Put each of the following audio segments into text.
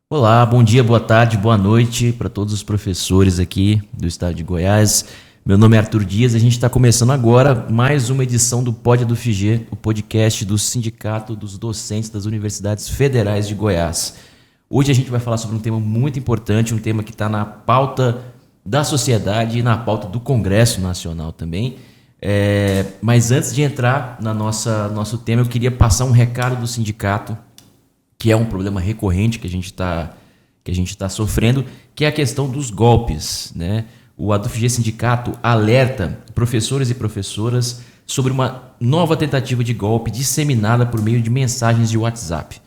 Olá, bom dia, boa tarde, boa noite para todos os professores aqui do estado de Goiás. Meu nome é Arthur Dias e a gente está começando agora mais uma edição do Pod do FG, o podcast do Sindicato dos Docentes das Universidades Federais de Goiás. Hoje a gente vai falar sobre um tema muito importante, um tema que está na pauta da sociedade e na pauta do Congresso Nacional também. Mas antes de entrar na nosso tema, eu queria passar um recado do sindicato, que é um problema recorrente que a gente está sofrendo, que é a questão dos golpes, né? O ADUFG Sindicato alerta professores e professoras sobre uma nova tentativa de golpe disseminada por meio de mensagens de WhatsApp.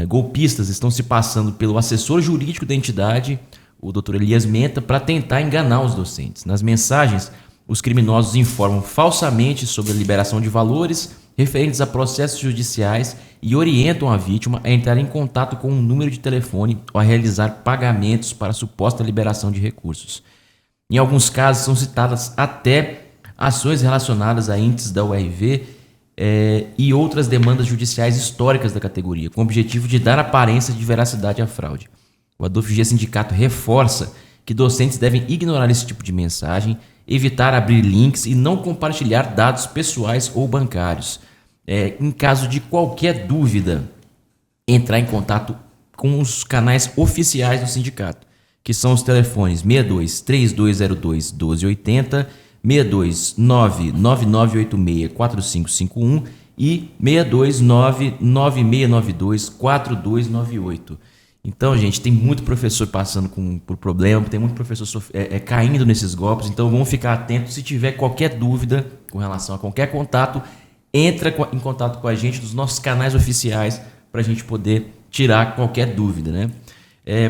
Golpistas estão se passando pelo assessor jurídico da entidade, o Dr. Elias Menta, para tentar enganar os docentes. Nas mensagens, os criminosos informam falsamente sobre a liberação de valores referentes a processos judiciais e orientam a vítima a entrar em contato com um número de telefone ou a realizar pagamentos para suposta liberação de recursos. Em alguns casos são citadas até ações relacionadas a índices da URV e outras demandas judiciais históricas da categoria, com o objetivo de dar aparência de veracidade à fraude. O ADUFG Sindicato reforça que docentes devem ignorar esse tipo de mensagem, evitar abrir links e não compartilhar dados pessoais ou bancários. Em caso de qualquer dúvida, entrar em contato com os canais oficiais do sindicato, que são os telefones 62 3202 1280, 62 99986 4551 e 629 9692 4298. Então, gente, tem muito professor passando por problema, tem muito professor caindo nesses golpes, então vamos ficar atentos. Se tiver qualquer dúvida com relação a qualquer contato, entra em contato com a gente nos nossos canais oficiais para a gente poder tirar qualquer dúvida, né?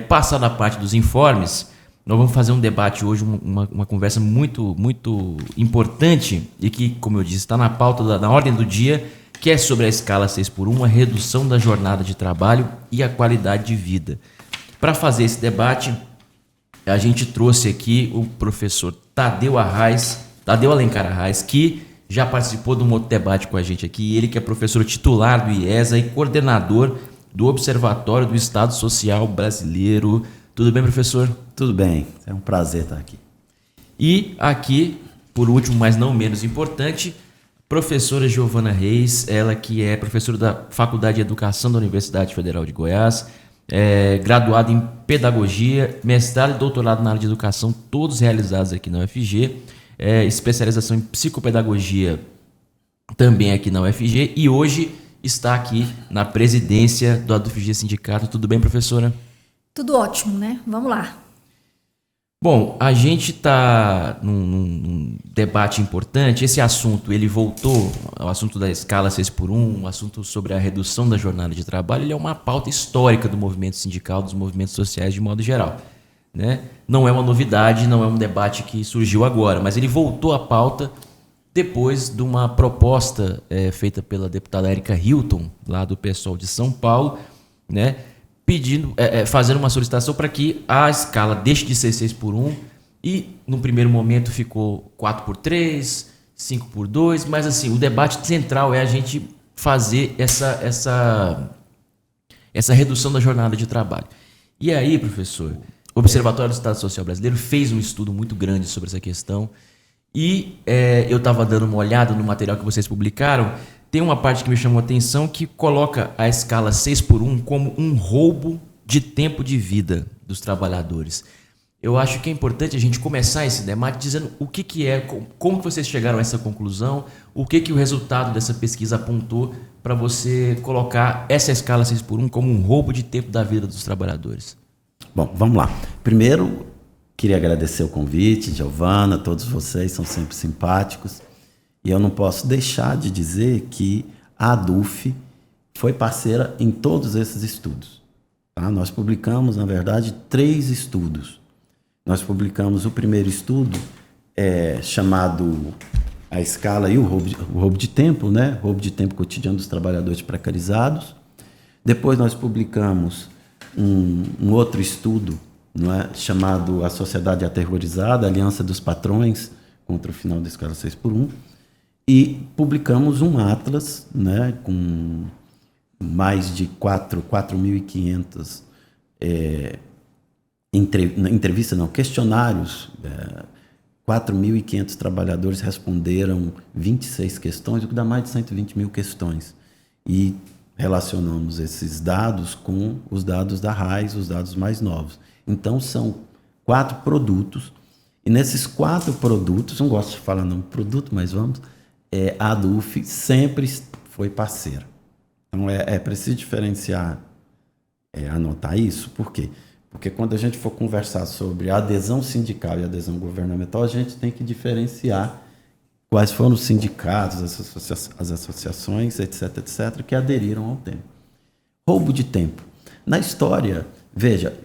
Passada a parte dos informes, nós vamos fazer um debate hoje, uma conversa muito, muito importante e que, como eu disse, está na pauta, na ordem do dia, que é sobre a escala 6x1, a redução da jornada de trabalho e a qualidade de vida. Para fazer esse debate, a gente trouxe aqui o professor Tadeu Alencar Arraes, que já participou de um outro debate com a gente aqui, ele que é professor titular do IESA e coordenador do Observatório do Estado Social Brasileiro. Tudo bem, professor? Tudo bem, é um prazer estar aqui. E aqui, por último, mas não menos importante, professora Giovana Reis, ela que é professora da Faculdade de Educação da Universidade Federal de Goiás, graduada em Pedagogia, mestrado e doutorado na área de Educação, todos realizados aqui na UFG, especialização em Psicopedagogia também aqui na UFG, e hoje está aqui na presidência do ADUFG Sindicato. Tudo bem, professora? Tudo ótimo, né? Vamos lá. Bom, a gente está num debate importante. Esse assunto, ele voltou, o assunto da escala 6x1, o assunto sobre a redução da jornada de trabalho, ele é uma pauta histórica do movimento sindical, dos movimentos sociais de modo geral, né? Não é uma novidade, não é um debate que surgiu agora, mas ele voltou à pauta depois de uma proposta feita pela deputada Érica Hilton, lá do PSOL de São Paulo, né? Fazendo uma solicitação para que a escala deixe de ser 6x1 e no primeiro momento ficou 4x3, 5x2, mas assim, o debate central é a gente fazer essa redução da jornada de trabalho. E aí, professor, o Observatório do Estado Social Brasileiro fez um estudo muito grande sobre essa questão e eu estava dando uma olhada no material que vocês publicaram. Tem uma parte que me chamou a atenção que coloca a escala 6x1 como um roubo de tempo de vida dos trabalhadores. Eu acho que é importante a gente começar esse debate dizendo o que é, como que vocês chegaram a essa conclusão, o que o resultado dessa pesquisa apontou para você colocar essa escala 6x1 como um roubo de tempo da vida dos trabalhadores. Bom, vamos lá. Primeiro, queria agradecer o convite, Giovana, todos vocês são sempre simpáticos. E eu não posso deixar de dizer que a ADUF foi parceira em todos esses estudos. Tá? Nós publicamos, na verdade, 3 estudos. Nós publicamos o primeiro estudo, chamado A Escala e o Roubo de Tempo, né? Roubo de Tempo Cotidiano dos Trabalhadores Precarizados. Depois nós publicamos um outro estudo, não é? Chamado A Sociedade Aterrorizada, Aliança dos Patrões contra o Final da Escala 6x1. E publicamos um atlas, né, com mais de 4.500 questionários. 4.500 trabalhadores responderam 26 questões, o que dá mais de 120 mil questões. E relacionamos esses dados com os dados da RAIS, os dados mais novos. Então, são 4 produtos. E nesses 4 produtos, não gosto de falar nome produto, mas vamos, a ADUF sempre foi parceira. Então, é preciso diferenciar, anotar isso. Por quê? Porque quando a gente for conversar sobre a adesão sindical e a adesão governamental, a gente tem que diferenciar quais foram os sindicatos, as associações, etc., que aderiram ao tempo. Roubo de tempo. Na história, veja,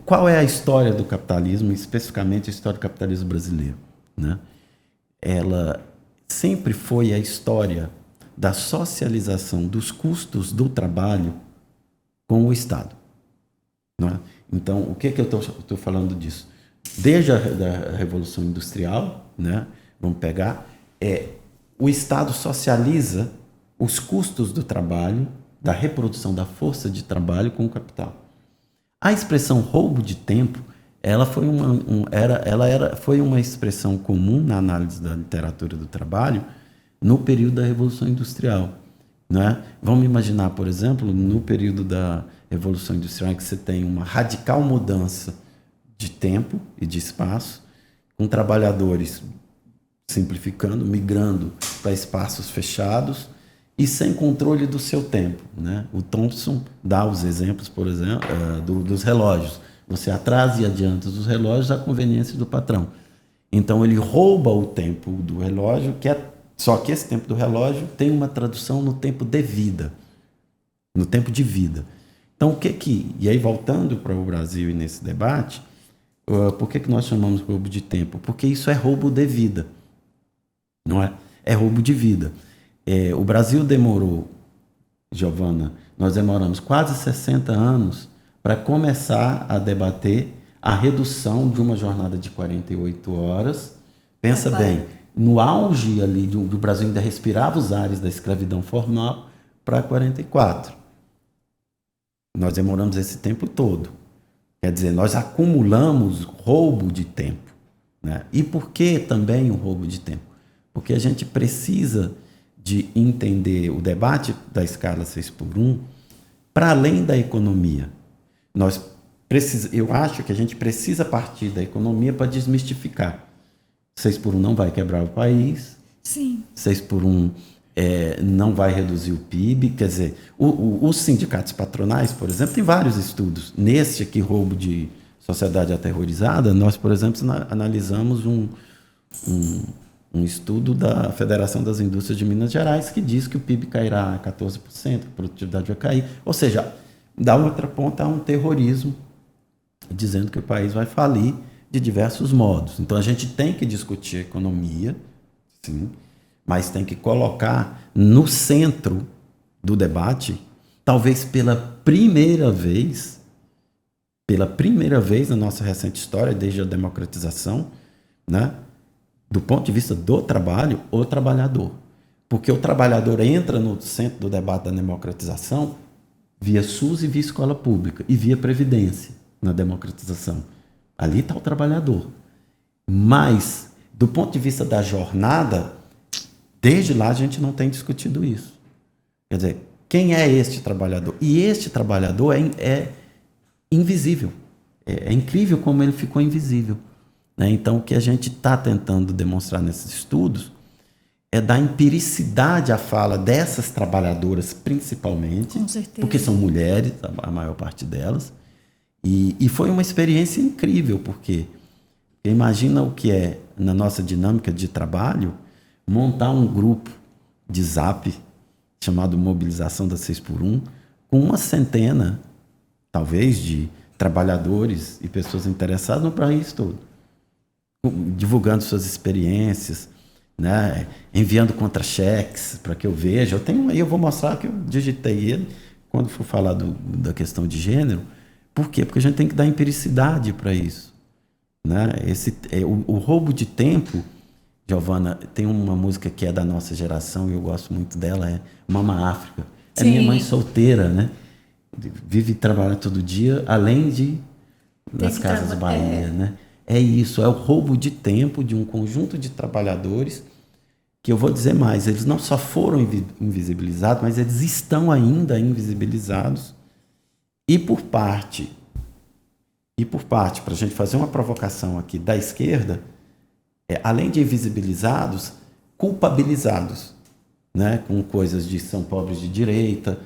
qual é a história do capitalismo, especificamente a história do capitalismo brasileiro, né? Ela sempre foi a história da socialização dos custos do trabalho com o Estado. Não é? Então, o que eu estou falando disso? Desde a Revolução Industrial, né, vamos pegar, o Estado socializa os custos do trabalho, da reprodução da força de trabalho com o capital. A expressão roubo de tempo, ela foi uma expressão comum na análise da literatura do trabalho no período da Revolução Industrial. Né? Vamos imaginar, por exemplo, no período da Revolução Industrial, em que você tem uma radical mudança de tempo e de espaço, com trabalhadores, simplificando, migrando para espaços fechados e sem controle do seu tempo. Né? O Thompson dá os exemplos, por exemplo, dos relógios. Você atrasa e adianta os relógios à conveniência do patrão. Então, ele rouba o tempo do relógio, só que esse tempo do relógio tem uma tradução no tempo de vida, no tempo de vida. Então, e aí voltando para o Brasil e nesse debate, por que nós chamamos roubo de tempo? Porque isso é roubo de vida, não é? É roubo de vida. O Brasil demorou, Giovana, nós demoramos quase 60 anos para começar a debater a redução de uma jornada de 48 horas. Pensa bem, no auge ali do Brasil ainda respirava os ares da escravidão formal para 44. Nós demoramos esse tempo todo. Quer dizer, nós acumulamos roubo de tempo. Né? E por que também o roubo de tempo? Porque a gente precisa de entender o debate da escala 6x1 para além da economia. Eu acho que a gente precisa partir da economia para desmistificar. 6x1 não vai quebrar o país. Sim. 6x1 não vai reduzir o PIB. Quer dizer, os sindicatos patronais, por exemplo, tem vários estudos. Neste aqui, roubo de sociedade aterrorizada, nós, por exemplo, analisamos um estudo da Federação das Indústrias de Minas Gerais que diz que o PIB cairá 14%, a produtividade vai cair. Ou seja, dá outra ponta a um terrorismo dizendo que o país vai falir de diversos modos. Então, a gente tem que discutir economia, sim, mas tem que colocar no centro do debate, talvez pela primeira vez na nossa recente história, desde a democratização, né, do ponto de vista do trabalho, o trabalhador. Porque o trabalhador entra no centro do debate da democratização via SUS e via escola pública, e via Previdência na democratização. Ali está o trabalhador. Mas, do ponto de vista da jornada, desde lá a gente não tem discutido isso. Quer dizer, quem é este trabalhador? E este trabalhador é invisível. É incrível como ele ficou invisível. Né? Então, o que a gente está tentando demonstrar nesses estudos é dar empiricidade à fala dessas trabalhadoras, principalmente, com certeza, porque são mulheres, a maior parte delas. E foi uma experiência incrível, porque imagina o que é, na nossa dinâmica de trabalho, montar um grupo de Zap, chamado Mobilização da 6x1, com uma centena, talvez, de trabalhadores e pessoas interessadas no país todo, divulgando suas experiências, né? Enviando contra-cheques para que eu veja. Eu tenho aí, eu vou mostrar que eu digitei ele quando for falar da questão de gênero. Por quê? Porque a gente tem que dar empiricidade para isso. Né? O roubo de tempo, Giovana, tem uma música que é da nossa geração e eu gosto muito dela, é Mama África. É Sim. minha mãe solteira, né? vive trabalhando todo dia, além de nas Casas Bahia, né? É isso, é o roubo de tempo de um conjunto de trabalhadores que eu vou dizer mais, eles não só foram invisibilizados, mas eles estão ainda invisibilizados e por parte, para a gente fazer uma provocação aqui da esquerda, além de invisibilizados, culpabilizados, né? Com coisas de são pobres de direita,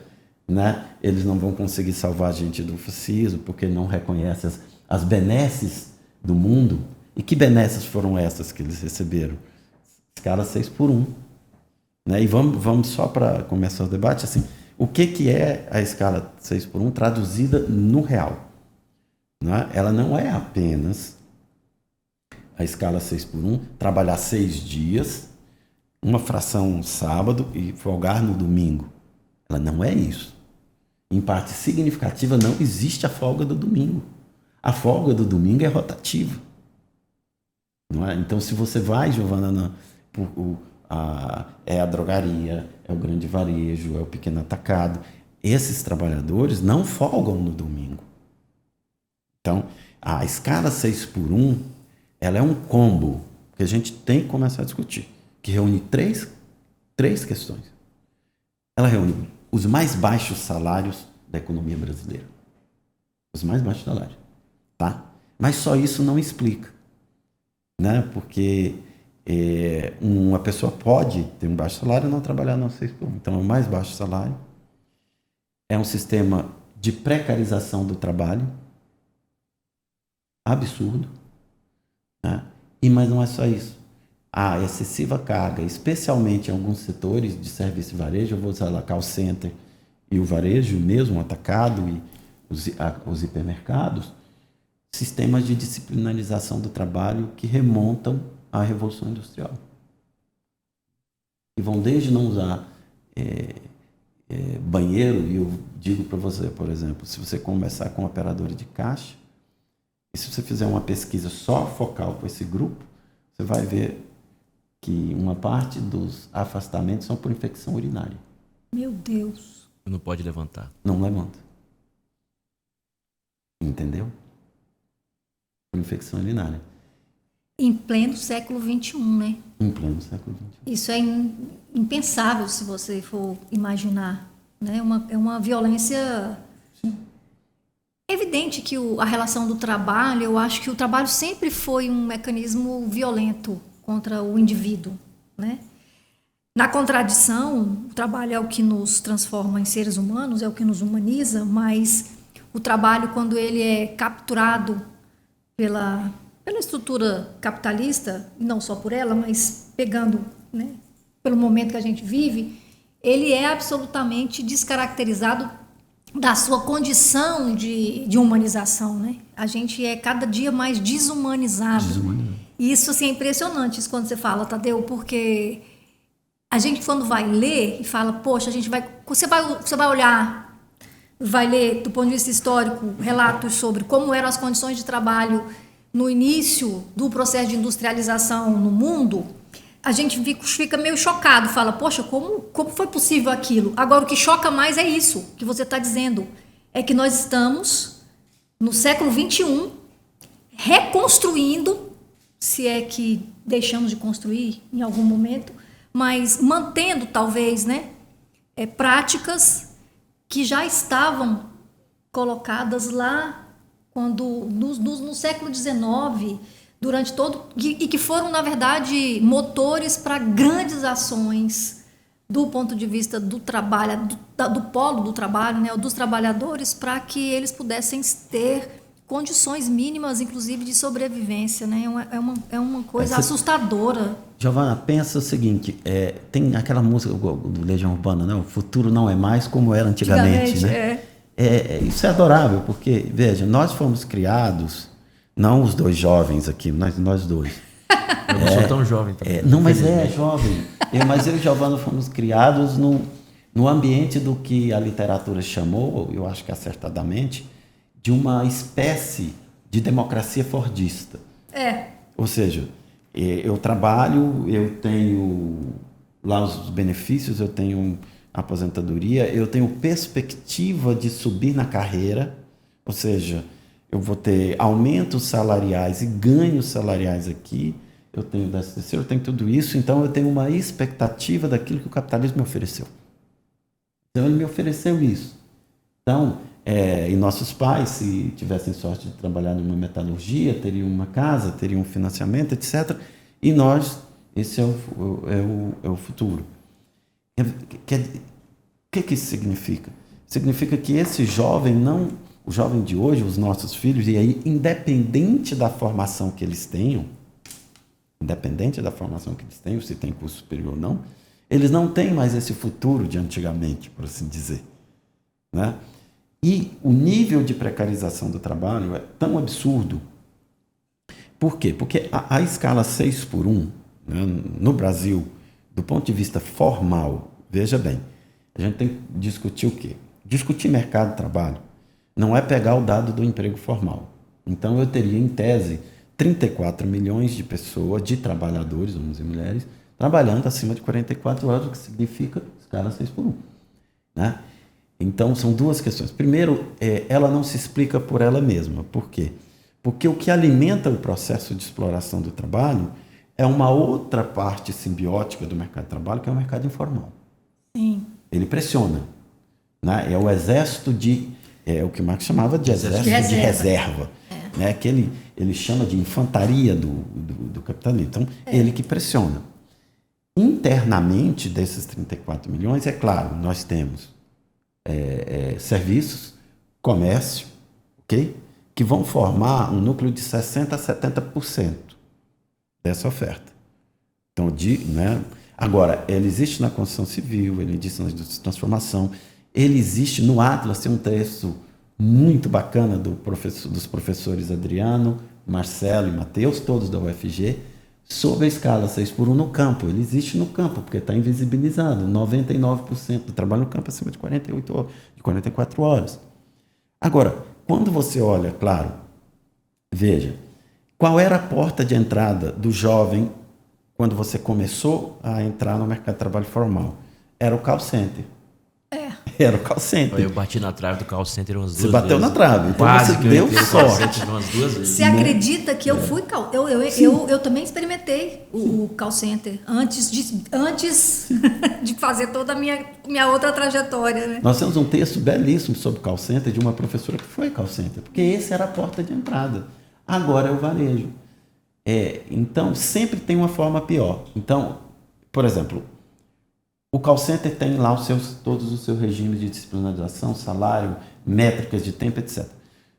né? Eles não vão conseguir salvar a gente do fascismo porque não reconhecem as benesses do mundo. E que benesses foram essas que eles receberam? Escala 6x1. Né? E vamos só para começar o debate, assim, o que é a escala 6x1 traduzida no real? Né? Ela não é apenas a escala 6x1, trabalhar 6 dias, uma fração sábado e folgar no domingo. Ela não é isso. Em parte significativa, não existe a folga do domingo. A folga do domingo é rotativa. Não é? Então, se você vai, Giovana, é a drogaria, é o grande varejo, é o pequeno atacado, esses trabalhadores não folgam no domingo. Então, a escala 6x1, ela é um combo que a gente tem que começar a discutir, que reúne três questões. Ela reúne os mais baixos salários da economia brasileira. Os mais baixos salários. Tá? Mas só isso não explica. Né? Porque uma pessoa pode ter um baixo salário e não trabalhar no 6x1. Então, é o mais baixo salário. É um sistema de precarização do trabalho. Absurdo. Né? Mas não é só isso. A excessiva carga, especialmente em alguns setores de serviço e varejo, eu vou usar lá call center e o varejo mesmo, o atacado e os hipermercados, sistemas de disciplinarização do trabalho que remontam à Revolução Industrial. E vão desde não usar banheiro, e eu digo para você, por exemplo, se você começar com operadores de caixa, e se você fizer uma pesquisa só focal com esse grupo, você vai ver que uma parte dos afastamentos são por infecção urinária. Meu Deus. Não pode levantar. Não levanta. Entendeu? Por infecção urinária. Em pleno século XXI, né? Em pleno século XXI. Isso é impensável se você for imaginar. Né? É uma violência... Sim. É evidente que a relação do trabalho, eu acho que o trabalho sempre foi um mecanismo violento contra o indivíduo, né? Na contradição, o trabalho é o que nos transforma em seres humanos, é o que nos humaniza, mas o trabalho, quando ele é capturado pela estrutura capitalista, e não só por ela, mas pegando, né, pelo momento que a gente vive, ele é absolutamente descaracterizado da sua condição de humanização, né? A gente é cada dia mais desumanizado. E isso, assim, é impressionante, isso quando você fala, Tadeu, porque a gente, quando vai ler e fala, poxa, você vai olhar, vai ler, do ponto de vista histórico, relatos sobre como eram as condições de trabalho no início do processo de industrialização no mundo, a gente fica meio chocado, fala, poxa, como foi possível aquilo? Agora, o que choca mais é isso que você está dizendo, é que nós estamos, no século XXI, reconstruindo, se é que deixamos de construir em algum momento, mas mantendo, talvez, né, práticas que já estavam colocadas lá no século XIX, durante e que foram, na verdade, motores para grandes ações do ponto de vista do trabalho, do polo do trabalho, né, dos trabalhadores, para que eles pudessem ter condições mínimas, inclusive, de sobrevivência, né? É uma coisa assustadora. Giovana, pensa o seguinte, tem aquela música do Legião Urbana, né? O futuro não é mais como era antigamente, né? Isso é adorável, porque, veja, nós fomos criados, não os dois jovens aqui, nós dois. Eu não sou tão jovem também. Não, mas jovem. Mas eu e Giovana fomos criados no ambiente do que a literatura chamou, eu acho que acertadamente, de uma espécie de democracia fordista. Ou seja, eu trabalho, eu tenho lá os benefícios, eu tenho aposentadoria, eu tenho perspectiva de subir na carreira, ou seja, eu vou ter aumentos salariais e ganhos salariais aqui, eu tenho 13º, eu tenho tudo isso, então eu tenho uma expectativa daquilo que o capitalismo me ofereceu. Então ele me ofereceu isso. Então, e nossos pais, se tivessem sorte de trabalhar numa metalurgia, teriam uma casa, teriam um financiamento, etc. E nós, esse é o futuro. O que isso significa? Significa que esse jovem o jovem de hoje, os nossos filhos, e aí, independente da formação que eles tenham, se tem curso superior ou não, eles não têm mais esse futuro de antigamente, por assim dizer. Né? E o nível de precarização do trabalho é tão absurdo. Por quê? Porque a escala 6x1, né, no Brasil, do ponto de vista formal, veja bem, a gente tem que discutir o quê? Discutir mercado de trabalho não é pegar o dado do emprego formal. Então, eu teria, em tese, 34 milhões de pessoas, de trabalhadores, homens e mulheres, trabalhando acima de 44 horas, o que significa escala 6x1. Né? Então, são duas questões. Primeiro, ela não se explica por ela mesma. Por quê? Porque o que alimenta o processo de exploração do trabalho é uma outra parte simbiótica do mercado de trabalho, que é o mercado informal. Sim. Ele pressiona. Né? É o exército o que Marx chamava de exército de reserva. Né? Que ele chama de infantaria do capitalismo. Então, ele que pressiona. Internamente, desses 34 milhões, é claro, nós temos serviços, comércio, ok? Que vão formar um núcleo de 60% a 70% dessa oferta. Então, né? Agora, ele existe na construção civil, ele existe na indústria de transformação, ele existe no Atlas, tem um texto muito bacana dos professores Adriano, Marcelo e Matheus, todos da UFG, sobre a escala 6x1 no campo. Ele existe no campo, porque está invisibilizado. 99% do trabalho no campo é acima de 48 horas, de 44 horas. Agora, quando você olha, claro, veja, qual era a porta de entrada do jovem quando você começou a entrar no mercado de trabalho formal? Era o call center. Era o call center. Eu bati na trave do call center umas duas vezes. Você bateu na trave. Então quase você que deu sorte. Umas duas vezes. Você acredita que eu fui... Eu também experimentei o call center antes de fazer toda a minha outra trajetória. Né? Nós temos um texto belíssimo sobre call center de uma professora que foi call center, porque esse era a porta de entrada. Agora é o varejo. Então, sempre tem uma forma pior. Então, por exemplo... O call center tem lá todos os seus regimes de disciplinarização, salário, métricas de tempo, etc.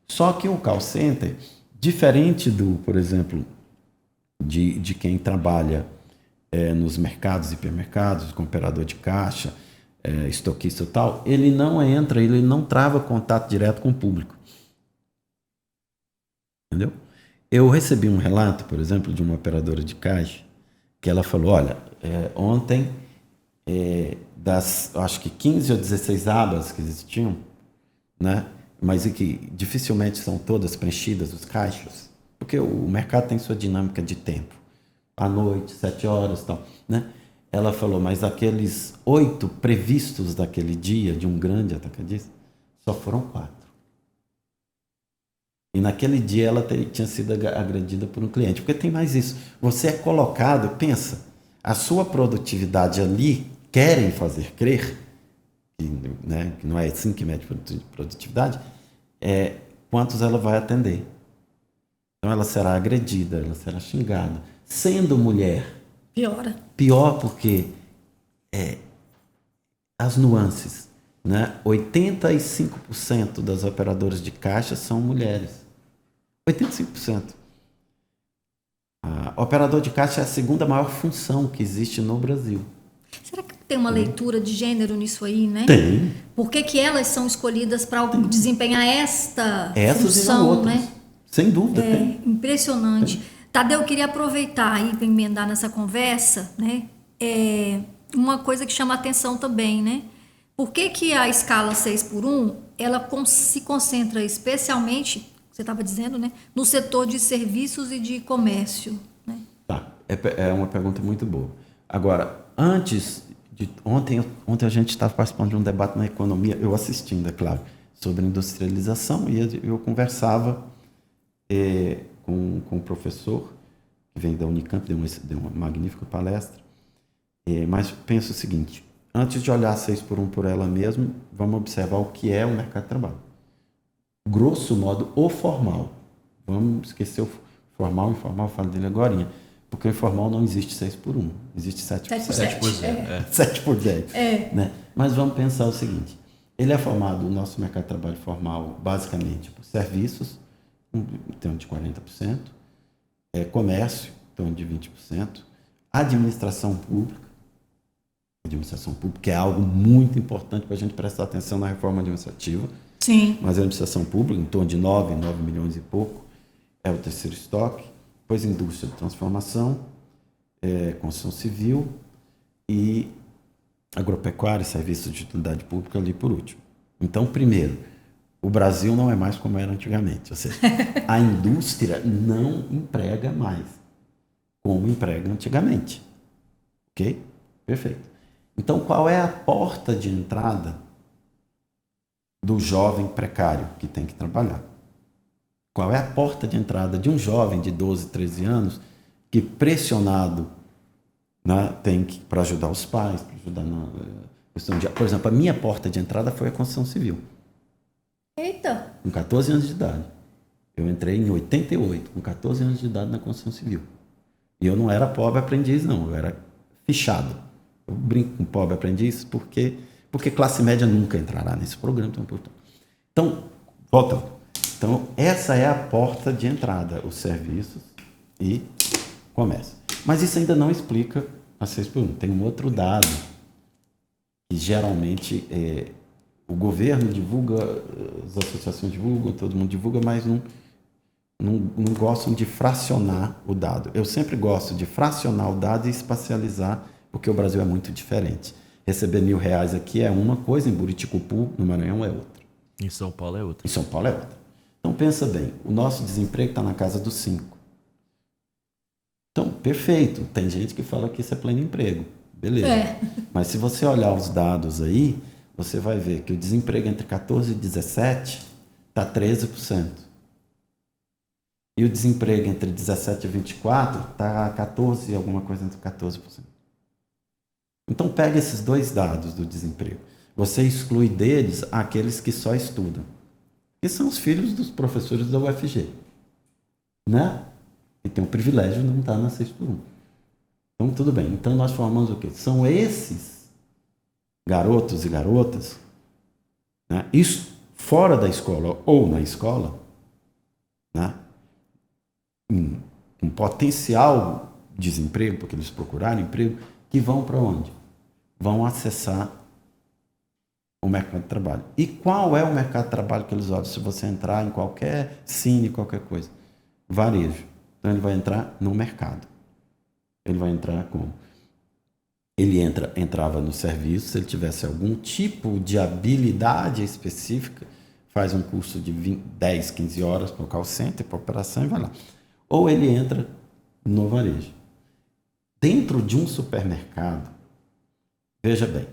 Só que o call center, diferente por exemplo, de quem trabalha nos mercados, hipermercados, como operador de caixa, estoquista e tal, ele não trava contato direto com o público. Entendeu? Eu recebi um relato, por exemplo, de uma operadora de caixa, que ela falou, olha, ontem... das, acho que 15 ou 16 abas que existiam, né? Mas que dificilmente são todas preenchidas, os caixas, porque o mercado tem sua dinâmica de tempo, à noite, 7 horas e tal, né? Ela falou, mas aqueles 8 previstos daquele dia, de um grande atacadista, só foram 4. E naquele dia ela tinha sido agredida por um cliente, porque tem mais isso, você é colocado, pensa, a sua produtividade ali, querem fazer crer, que não é assim que mede produtividade, quantos ela vai atender. Então ela será agredida, ela será xingada. Sendo mulher, piora. Pior porque as nuances. Né? 85% das operadoras de caixa são mulheres. 85%. Operador de caixa é a segunda maior função que existe no Brasil. Será que tem uma leitura de gênero nisso aí, né? Tem. Por que elas são escolhidas para desempenhar esta Essas função, e outras. né? Sem dúvida, tem. Impressionante. Tadeu, eu queria aproveitar aí para emendar nessa conversa, né? Uma coisa que chama a atenção também, né? Por que a escala 6x1, ela se concentra especialmente, você estava dizendo, né? No setor de serviços e de comércio, né? Tá, é uma pergunta muito boa. Agora, antes Ontem a gente estava participando de um debate na economia, eu assistindo, é claro, sobre industrialização, e eu conversava com um professor que vem da Unicamp, deu uma magnífica palestra, mas penso o seguinte: antes de olhar 6 por 1 por ela mesma, vamos observar o que é o mercado de trabalho. Grosso modo, o formal. Vamos esquecer o formal, informal, eu falo dele agora, porque o informal não existe 6 por 1, existe 7 por 7. 7 por 0. 7 por 10. Né? Mas vamos pensar o seguinte: ele é formado, o nosso mercado de trabalho formal, basicamente por serviços, em torno de 40%, comércio, em torno de 20%, administração pública, que é algo muito importante para a gente prestar atenção na reforma administrativa. Sim. Mas a administração pública, em torno de 9 milhões e pouco, é o terceiro estoque. Depois indústria de transformação, construção civil e agropecuária e serviços de utilidade pública ali por último. Então, primeiro, o Brasil não é mais como era antigamente. Ou seja, a indústria não emprega mais como emprega antigamente. Ok? Perfeito. Então, qual é a porta de entrada do jovem precário que tem que trabalhar? Qual é a porta de entrada de um jovem de 12, 13 anos que, pressionado, né, tem que, para ajudar os pais, para ajudar na questão de... Por exemplo, a minha porta de entrada foi a construção civil. Eita! Com 14 anos de idade. Eu entrei em 88, com 14 anos de idade na construção civil. E eu não era pobre aprendiz, não. Eu era fichado. Eu brinco com pobre aprendiz porque classe média nunca entrará nesse programa. Então, voltando. Então, essa é a porta de entrada, os serviços e comércio. Mas isso ainda não explica a 6 por 1. Tem um outro dado que geralmente o governo divulga, as associações divulgam, todo mundo divulga, mas não gostam de fracionar o dado. Eu sempre gosto de fracionar o dado e espacializar, porque o Brasil é muito diferente. Receber R$1.000 aqui é uma coisa, em Buriticupu, no Maranhão, é outra. Em São Paulo é outra. Em São Paulo é outra. Então, pensa bem, o nosso desemprego está na casa dos 5. Então, perfeito, tem gente que fala que isso é pleno emprego, beleza. Mas se você olhar os dados aí, você vai ver que o desemprego entre 14 e 17 está 13%. E o desemprego entre 17 e 24 está 14, alguma coisa entre 14%. Então, pega esses dois dados do desemprego. Você exclui deles aqueles que só estudam. Que são os filhos dos professores da UFG. Né? E tem o privilégio de não estar na 6 por 1. Então, tudo bem. Então, nós formamos o quê? São esses garotos e garotas, né? Isso fora da escola ou na escola, né? Um potencial desemprego, porque eles procuraram emprego, que vão para onde? Vão acessar o mercado de trabalho. E qual é o mercado de trabalho que eles olham? Se você entrar em qualquer cine, qualquer coisa, varejo. Então ele vai entrar no mercado. Ele vai entrar como? Ele entrava no serviço, se ele tivesse algum tipo de habilidade específica, faz um curso de 10, 15 horas para o call center, para operação e vai lá. Ou ele entra no varejo. Dentro de um supermercado, veja bem,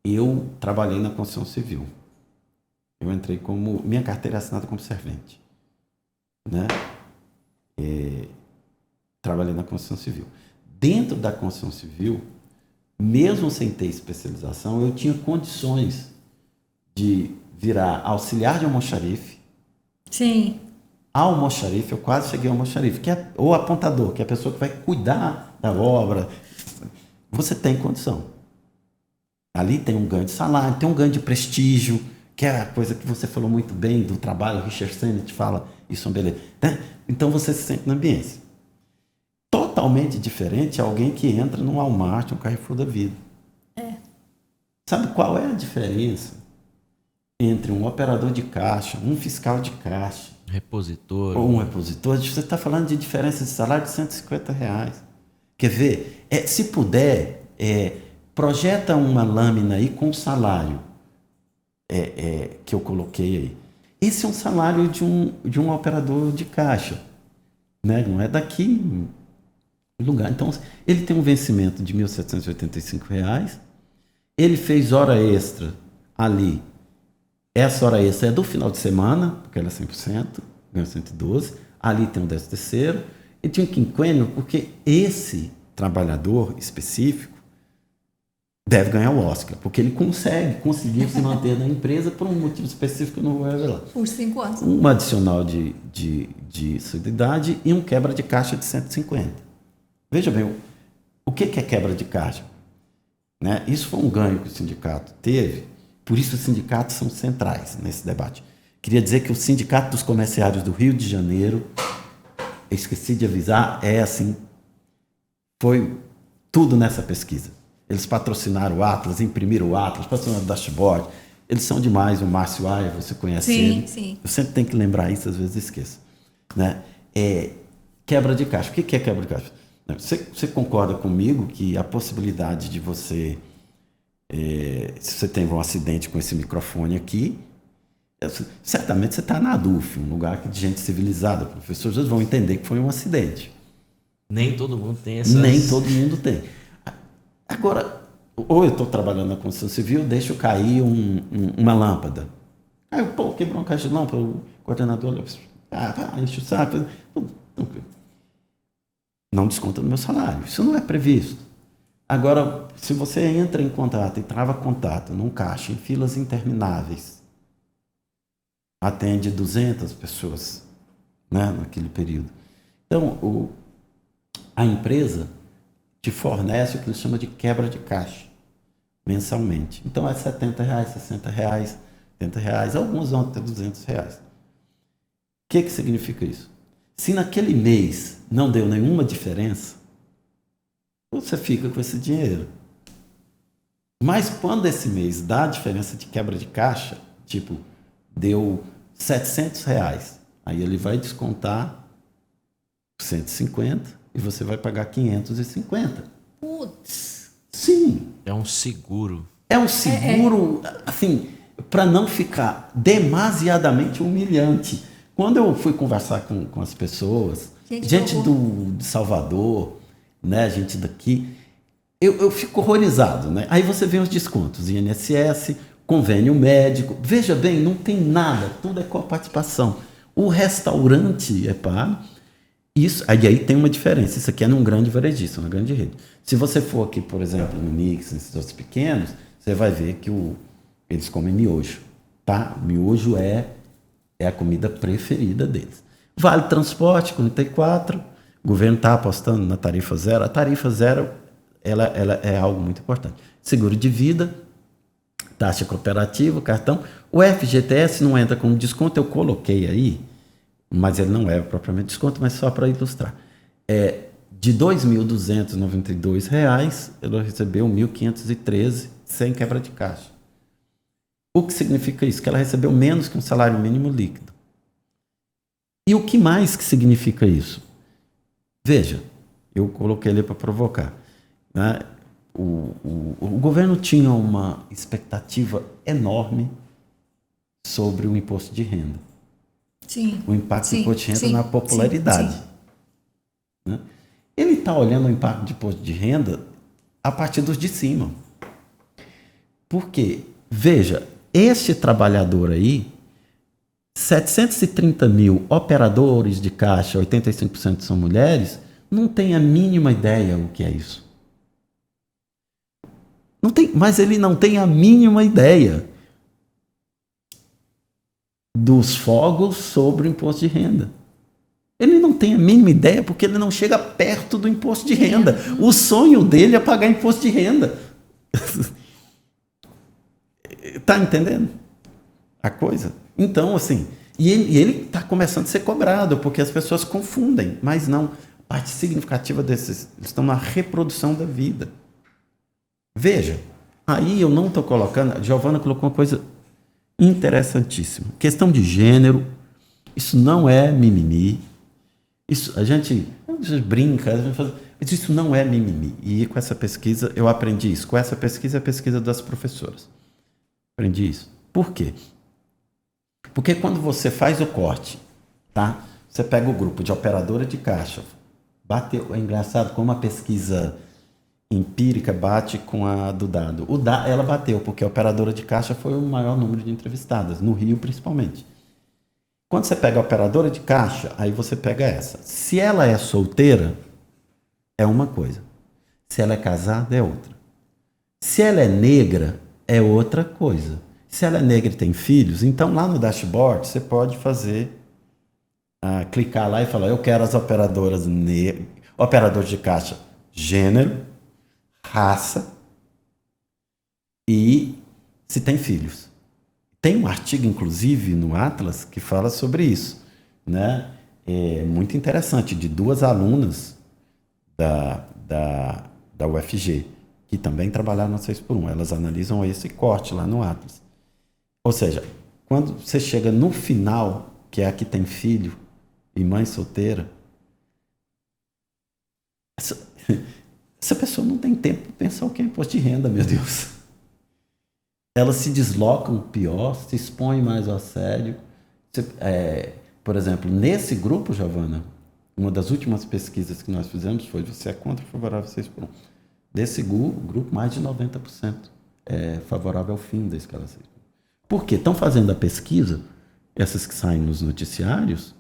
eu trabalhei na construção civil. Eu entrei como... Minha carteira é assinada como servente. Né? Trabalhei na construção civil. Dentro da construção civil, mesmo sem ter especialização, eu tinha condições de virar auxiliar de almoxarife. Sim. Almoxarife, eu quase cheguei ao almoxarife, ou apontador, que é a pessoa que vai cuidar da obra. Você tem condição. Ali tem um ganho de salário, tem um ganho de prestígio, que é a coisa que você falou muito bem do trabalho, o Richard Sennett fala isso, beleza. Então você se sente na ambiência. Totalmente diferente é alguém que entra num Walmart, um Carrefour da vida. Sabe qual é a diferença entre um operador de caixa, um fiscal de caixa, repositor, ou um repositor? Você está falando de diferença de salário de R$150. Quer ver? Se puder, projeta uma lâmina aí com o salário que eu coloquei aí. Esse é um salário de um operador de caixa. Né? Não é daqui lugar. Então, ele tem um vencimento de R$1.785, Ele fez hora extra ali. Essa hora extra é do final de semana, porque ela é 100%, ganha 112. Ali tem um 13º. E tinha um quinquênio, porque esse trabalhador específico deve ganhar o Oscar, porque ele conseguiu se manter na empresa por um motivo específico que eu não vou revelar. Por 5 anos. Um adicional de solidariedade e um quebra de caixa de 150. Veja bem, o que é quebra de caixa? Né? Isso foi um ganho que o sindicato teve, por isso os sindicatos são centrais nesse debate. Queria dizer que o Sindicato dos Comerciários do Rio de Janeiro, eu esqueci de avisar, foi tudo nessa pesquisa. Eles patrocinaram o Atlas, imprimiram o Atlas, patrocinaram o dashboard. Eles são demais, o Márcio Aia, você conhece ele. Sim. Eu sempre tenho que lembrar isso, às vezes esqueço. Né? Quebra de caixa. O que é quebra de caixa? Você concorda comigo que a possibilidade de você, se você teve um acidente com esse microfone aqui, certamente você está na ADUF, um lugar de gente civilizada, professores vão entender que foi um acidente. Nem todo mundo tem essas... Nem todo mundo tem. Agora, ou eu estou trabalhando na construção civil, deixo cair uma lâmpada. Aí, quebrou uma caixa de lâmpada, o coordenador enche o saco. Não desconta no meu salário. Isso não é previsto. Agora, se você entra em contato e trava contato num caixa em filas intermináveis, atende 200 pessoas, né, naquele período. Então, a empresa te fornece o que eles chamam de quebra de caixa, mensalmente. Então, é R$70, R$60, R$80, alguns vão até R$200. O que significa isso? Se naquele mês não deu nenhuma diferença, você fica com esse dinheiro. Mas quando esse mês dá a diferença de quebra de caixa, tipo, deu R$700, aí ele vai descontar 150 e você vai pagar 550. Putz. Sim. É um seguro. É um seguro, assim, para não ficar demasiadamente humilhante. Quando eu fui conversar com as pessoas, gente de Salvador, né, gente daqui, eu fico horrorizado, né? Aí você vê os descontos, INSS, convênio médico. Veja bem, não tem nada, tudo é com a participação. O restaurante é pago. Isso, aí tem uma diferença. Isso aqui é num grande varejista, uma grande rede. Se você for aqui, por exemplo, no Mix, nesses outros pequenos, você vai ver que eles comem miojo. Tá? Miojo é a comida preferida deles. Vale transporte, 44. O governo está apostando na tarifa zero. A tarifa zero ela é algo muito importante. Seguro de vida, taxa cooperativa, cartão. O FGTS não entra como desconto, eu coloquei aí, mas ele não é propriamente desconto, mas só para ilustrar. De R$ 2.292, ela recebeu R$ 1.513 sem quebra de caixa. O que significa isso? Que ela recebeu menos que um salário mínimo líquido. E o que mais que significa isso? Veja, eu coloquei ali para provocar. Né? O governo tinha uma expectativa enorme sobre o imposto de renda. Sim. O impacto do imposto de renda na popularidade. Sim. Né? Ele está olhando o impacto do imposto de renda a partir dos de cima. Por quê? Veja, este trabalhador aí, 730 mil operadores de caixa, 85% são mulheres, não tem a mínima ideia o que é isso. Não tem, mas ele não tem a mínima ideia dos fogos sobre o imposto de renda. Ele não tem a mínima ideia porque ele não chega perto do imposto de renda. O sonho dele é pagar imposto de renda. Tá entendendo a coisa? Então, assim, e ele está começando a ser cobrado porque as pessoas confundem, mas não. A parte significativa desses, eles estão na reprodução da vida. Veja, aí eu não estou colocando, a Giovana colocou uma coisa interessantíssima. Questão de gênero, isso não é mimimi. Isso, a gente brinca, mas isso não é mimimi. E com essa pesquisa eu aprendi isso. Com essa pesquisa, a pesquisa das professoras. Aprendi isso. Por quê? Porque quando você faz o corte, tá? Você pega o grupo de operadora de caixa, bateu, é engraçado como a pesquisa empírica bate com a do dado. Ela bateu, porque a operadora de caixa foi o maior número de entrevistadas, no Rio principalmente. Quando você pega a operadora de caixa, aí você pega essa. Se ela é solteira, é uma coisa. Se ela é casada, é outra. Se ela é negra, é outra coisa. Se ela é negra e tem filhos, então lá no dashboard você pode fazer, clicar lá e falar, eu quero as operadoras operadores de caixa, gênero, raça e se tem filhos. Tem um artigo, inclusive, no Atlas que fala sobre isso, né? É muito interessante, de 2 alunas da UFG, que também trabalharam no 6x1. Elas analisam esse corte lá no Atlas. Ou seja, quando você chega no final, que é a que tem filho e mãe solteira, essa pessoa não tem tempo para pensar o que é imposto de renda, meu Deus. Elas se deslocam pior, se expõem mais ao assédio. Por exemplo, nesse grupo, Giovana, uma das últimas pesquisas que nós fizemos foi você é contra ou favorável a 6x1. Desse grupo, mais de 90% é favorável ao fim da escala 6x1. Por quê? Estão fazendo a pesquisa, essas que saem nos noticiários,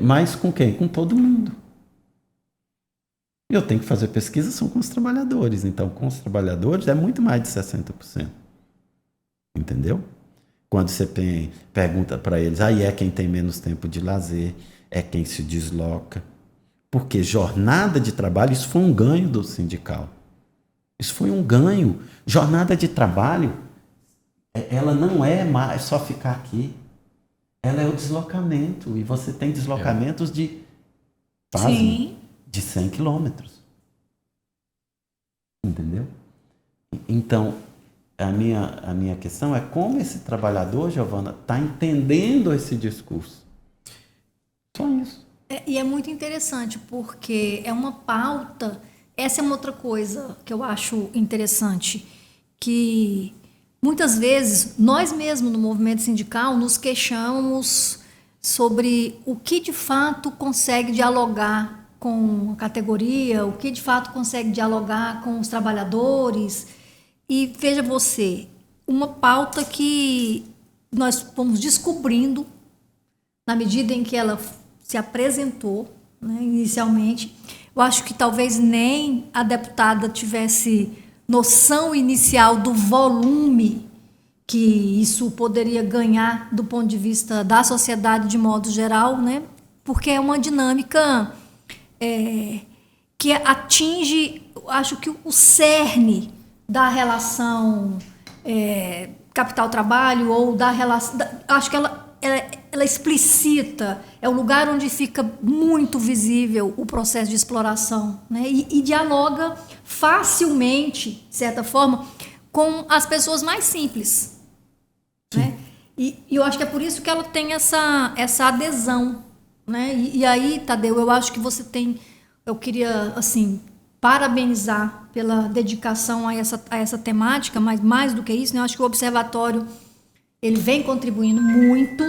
mas com quem? Com todo mundo. Eu tenho que fazer pesquisa, são com os trabalhadores. Então, com os trabalhadores é muito mais de 60%. Entendeu? Quando você pergunta para eles, aí é quem tem menos tempo de lazer, é quem se desloca. Porque jornada de trabalho, isso foi um ganho do sindical. Isso foi um ganho. Jornada de trabalho, ela não é mais só ficar aqui. Ela é o deslocamento. E você tem deslocamentos de quase de 100 quilômetros. Entendeu? Então, a minha questão é como esse trabalhador, Giovana, está entendendo esse discurso. Só isso. E é muito interessante, porque é uma pauta. Essa é uma outra coisa que eu acho interessante, que muitas vezes nós mesmos no movimento sindical nos queixamos sobre o que de fato consegue dialogar com a categoria, o que de fato consegue dialogar com os trabalhadores. E veja você, uma pauta que nós fomos descobrindo na medida em que ela se apresentou, né, inicialmente. Eu acho que talvez nem a deputada tivesse noção inicial do volume que isso poderia ganhar do ponto de vista da sociedade de modo geral, né? Porque é uma dinâmica que atinge, acho que o cerne da relação capital-trabalho ou da relação... acho que ela explicita, é o lugar onde fica muito visível o processo de exploração, né? E dialoga facilmente, de certa forma, com as pessoas mais simples. Né? E eu acho que é por isso que ela tem essa adesão. Né? E aí, Tadeu, eu acho que você tem... Eu queria, assim, parabenizar pela dedicação a essa temática, mas mais do que isso, né? Eu acho que o Observatório ele vem contribuindo muito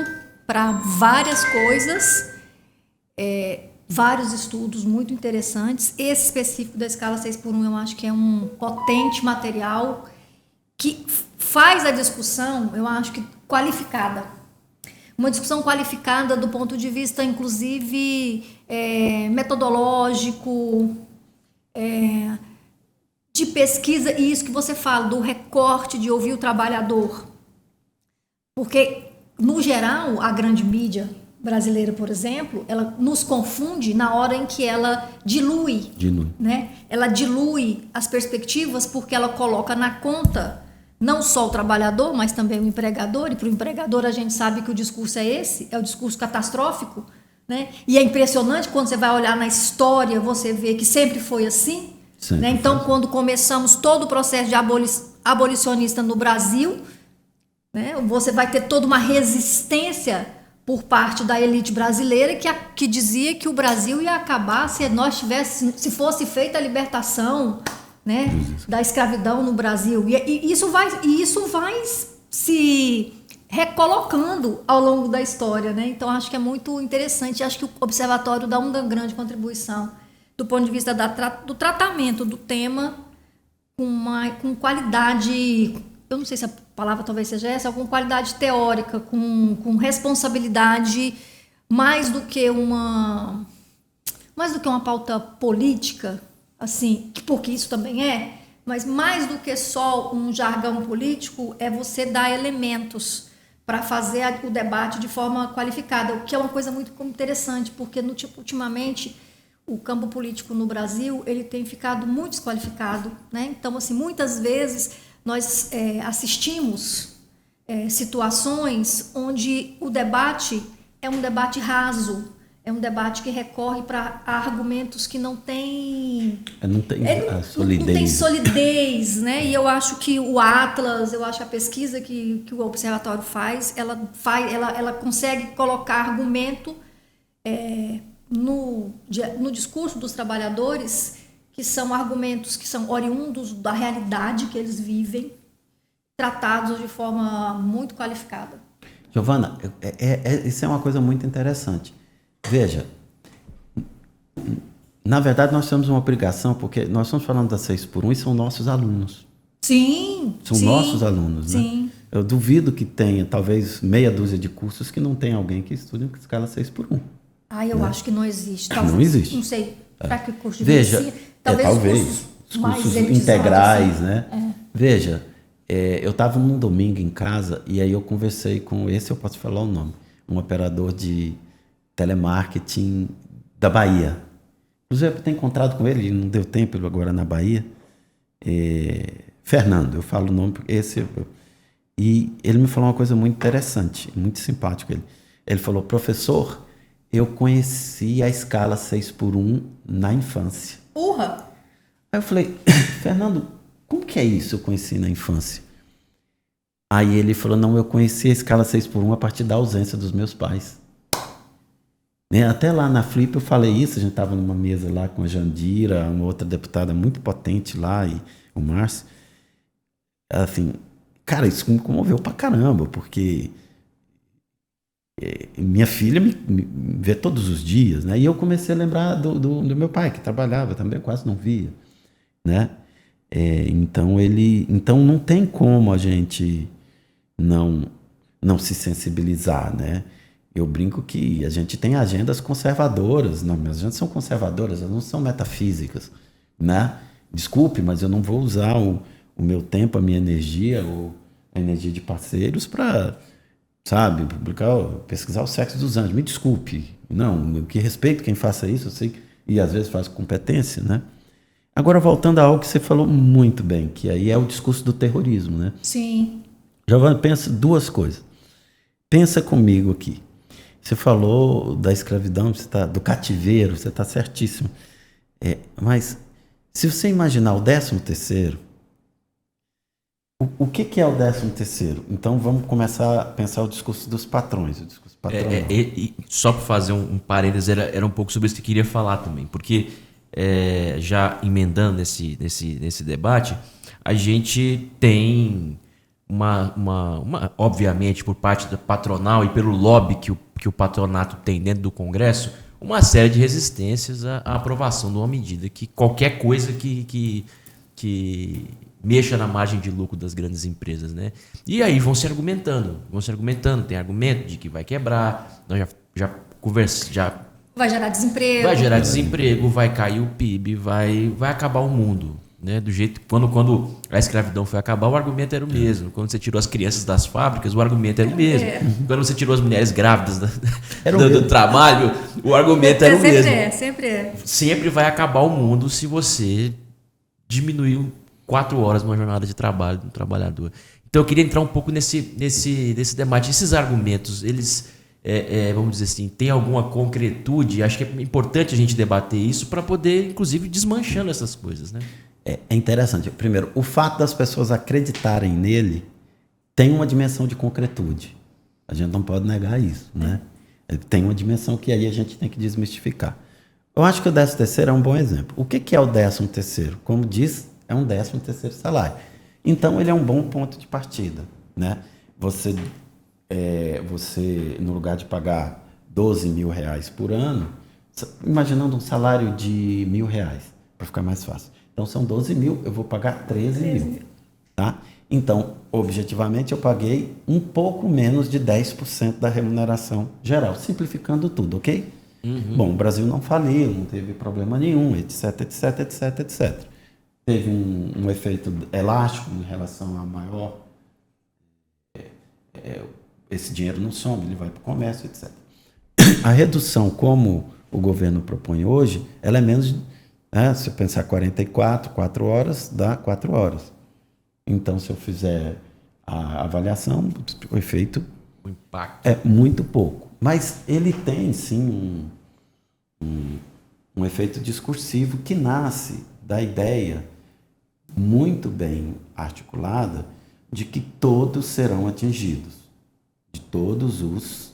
para várias coisas, vários estudos muito interessantes. Esse específico da escala 6x1 eu acho que é um potente material que faz a discussão, eu acho que qualificada. Uma discussão qualificada do ponto de vista, inclusive, metodológico, de pesquisa, e isso que você fala, do recorte, de ouvir o trabalhador. Porque, no geral, a grande mídia brasileira, por exemplo, ela nos confunde na hora em que ela dilui. Né? Ela dilui as perspectivas porque ela coloca na conta não só o trabalhador, mas também o empregador, e para o empregador a gente sabe que o discurso é esse, é o discurso catastrófico, né? E é impressionante quando você vai olhar na história, você vê que sempre foi assim. Né? Então, quando começamos todo o processo de abolicionista no Brasil, né, você vai ter toda uma resistência por parte da elite brasileira que dizia que o Brasil ia acabar se fosse feita a libertação, né, da escravidão no Brasil. E isso vai se recolocando ao longo da história. Né? Então, acho que é muito interessante. Acho que o Observatório dá uma grande contribuição do ponto de vista do tratamento do tema com qualidade, eu não sei se a palavra talvez seja essa, com qualidade teórica, com responsabilidade, mais do que uma pauta política, assim, porque isso também é, mas mais do que só um jargão político, é você dar elementos para fazer o debate de forma qualificada, o que é uma coisa muito interessante, porque ultimamente o campo político no Brasil ele tem ficado muito desqualificado, né? Então, assim, muitas vezes nós assistimos situações onde o debate é um debate raso, é um debate que recorre para argumentos que não têm solidez. Não tem solidez, né? E eu acho que o Atlas, eu acho que a pesquisa que o Observatório faz, ela consegue colocar argumento no discurso dos trabalhadores, que são argumentos que são oriundos da realidade que eles vivem, tratados de forma muito qualificada. Giovana, isso é uma coisa muito interessante. Veja, na verdade nós temos uma obrigação, porque nós estamos falando da 6x1 e são nossos alunos. Sim. São nossos alunos, sim. Né? Eu duvido que tenha, talvez, meia dúzia de cursos que não tenha alguém que estude em escala 6x1. Eu acho que não existe. Talvez, não existe. Não sei, para que curso de Veja, medicina? Talvez os cursos integrais, assim. Né? Veja, eu estava num domingo em casa e aí eu conversei com esse, eu posso falar o nome, um operador de telemarketing da Bahia. Inclusive, eu tenho encontrado com ele, não deu tempo agora na Bahia. Fernando, eu falo o nome, porque e ele me falou uma coisa muito interessante, muito simpática. Ele falou, professor, eu conheci a escala 6x1 na infância. Urra! Aí eu falei, Fernando, como que é isso eu conheci na infância? Aí ele falou, não, eu conheci a escala 6x1 a partir da ausência dos meus pais. Até lá na Flip eu falei isso, a gente estava numa mesa lá com a Jandira, uma outra deputada muito potente lá, e o Márcio. Assim, cara, isso me comoveu pra caramba, porque minha filha me vê todos os dias, né? E eu comecei a lembrar do meu pai, que trabalhava também, eu quase não via, né? Então não tem como a gente não se sensibilizar, né? Eu brinco que a gente tem agendas conservadoras. Não, minhas agendas são conservadoras, elas não são metafísicas, né? Desculpe, mas eu não vou usar o meu tempo, a minha energia, ou a energia de parceiros para, sabe, pesquisar o sexo dos anjos. Me desculpe. Não, eu que respeito quem faça isso, eu sei, e às vezes faz com competência, né? Agora, voltando a algo que você falou muito bem, que aí é o discurso do terrorismo, né? Sim. Giovana, pensa duas coisas. Pensa comigo aqui. Você falou da escravidão, do cativeiro, você está certíssimo. Mas se você imaginar o 13º, o que é o 13º? Então vamos começar a pensar o discurso dos patrões. O discurso só para fazer um parênteses, era um pouco sobre isso que eu queria falar também, porque já emendando nesse debate, a gente tem obviamente, por parte da patronal e pelo lobby que o patronato tem dentro do Congresso, uma série de resistências à aprovação de uma medida que qualquer coisa que mexa na margem de lucro das grandes empresas, né? E aí vão se argumentando, tem argumento de que vai quebrar, nós já conversamos, vai gerar desemprego, vai cair o PIB, vai acabar o mundo. Né? Do jeito que quando a escravidão foi acabar, o argumento era o mesmo. Quando você tirou as crianças das fábricas, o argumento era o mesmo. Quando você tirou as mulheres grávidas do trabalho, o argumento era o mesmo. Sempre é. Sempre vai acabar o mundo se você diminuir 4 horas numa jornada de trabalho do trabalhador. Então eu queria entrar um pouco nesse debate. Esses argumentos, eles, vamos dizer assim, têm alguma concretude? Acho que é importante a gente debater isso para poder, inclusive, desmanchando essas coisas, né? É interessante. Primeiro, o fato das pessoas acreditarem nele tem uma dimensão de concretude. A gente não pode negar isso, né? Tem uma dimensão que aí a gente tem que desmistificar. Eu acho que o 13º é um bom exemplo. O que é o 13º? Como diz, é um 13º salário. Então, ele é um bom ponto de partida, né? Você, no lugar de pagar R$12 mil por ano, imaginando um salário de R$1.000, para ficar mais fácil. Então, são 12 mil, eu vou pagar 13 mil. Tá? Então, objetivamente, eu paguei um pouco menos de 10% da remuneração geral, simplificando tudo, ok? Bom, o Brasil não faliu, não teve problema nenhum, etc, etc, etc, etc. Teve um efeito elástico em relação a maior... esse dinheiro não some, ele vai para o comércio, etc. A redução, como o governo propõe hoje, ela é menos... se eu pensar 4 horas, dá 4 horas. Então, se eu fizer a avaliação, o efeito O impacto. é muito pouco. Mas ele tem, sim, um efeito discursivo que nasce da ideia muito bem articulada de que todos serão atingidos, de todos os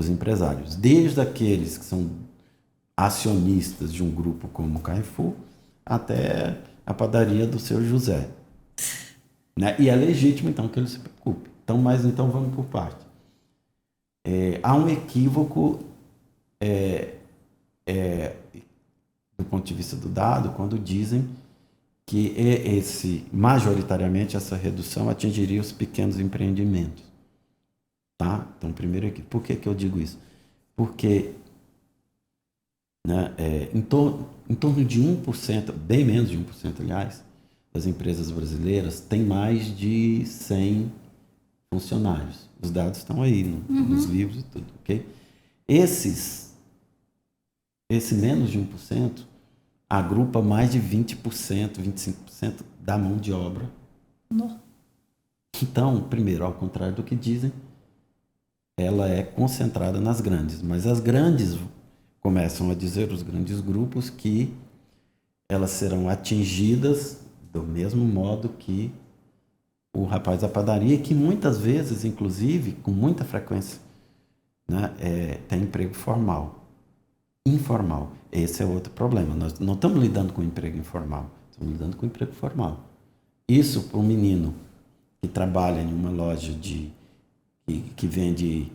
empresários, desde aqueles que são acionistas de um grupo como o Carrefour até a padaria do seu José. Né? E é legítimo, então, que ele se preocupe. Então vamos por parte. Há um equívoco do ponto de vista do dado quando dizem que majoritariamente essa redução atingiria os pequenos empreendimentos. Tá? Então, primeiro aqui, por que eu digo isso? Porque em torno de 1%, bem menos de 1%, aliás, das empresas brasileiras tem mais de 100 funcionários. Os dados estão aí nos livros e tudo, ok? Esse menos de 1% agrupa mais de 20%, 25% da mão de obra. Não. Então, primeiro, ao contrário do que dizem, ela é concentrada nas grandes, mas as grandes começam a dizer, os grandes grupos, que elas serão atingidas do mesmo modo que o rapaz da padaria, que muitas vezes, inclusive, com muita frequência, né, tem emprego formal. Informal. Esse é outro problema. Nós não estamos lidando com emprego informal, estamos lidando com emprego formal. Isso para um menino que trabalha em uma loja que vende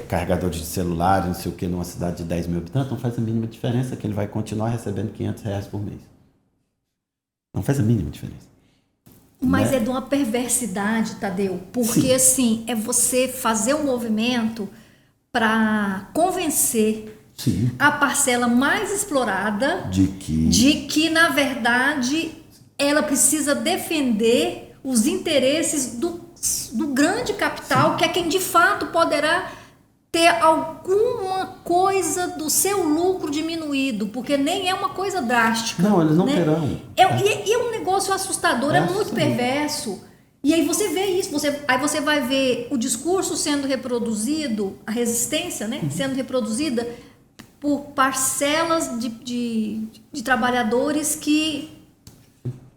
carregadores de celular, não sei o que, numa cidade de 10 mil habitantes, não faz a mínima diferença que ele vai continuar recebendo R$500 por mês. Não faz a mínima diferença. Mas né? é de uma perversidade, Tadeu, porque Sim. assim, é você fazer um movimento para convencer Sim. a parcela mais explorada de que, na verdade, ela precisa defender os interesses do grande capital, que é quem de fato poderá ter alguma coisa do seu lucro diminuído, porque nem é uma coisa drástica. Não, eles não né? terão. E é um negócio assustador, é muito perverso. E aí você vê isso, aí você vai ver o discurso sendo reproduzido, a resistência, né, sendo reproduzida por parcelas de trabalhadores que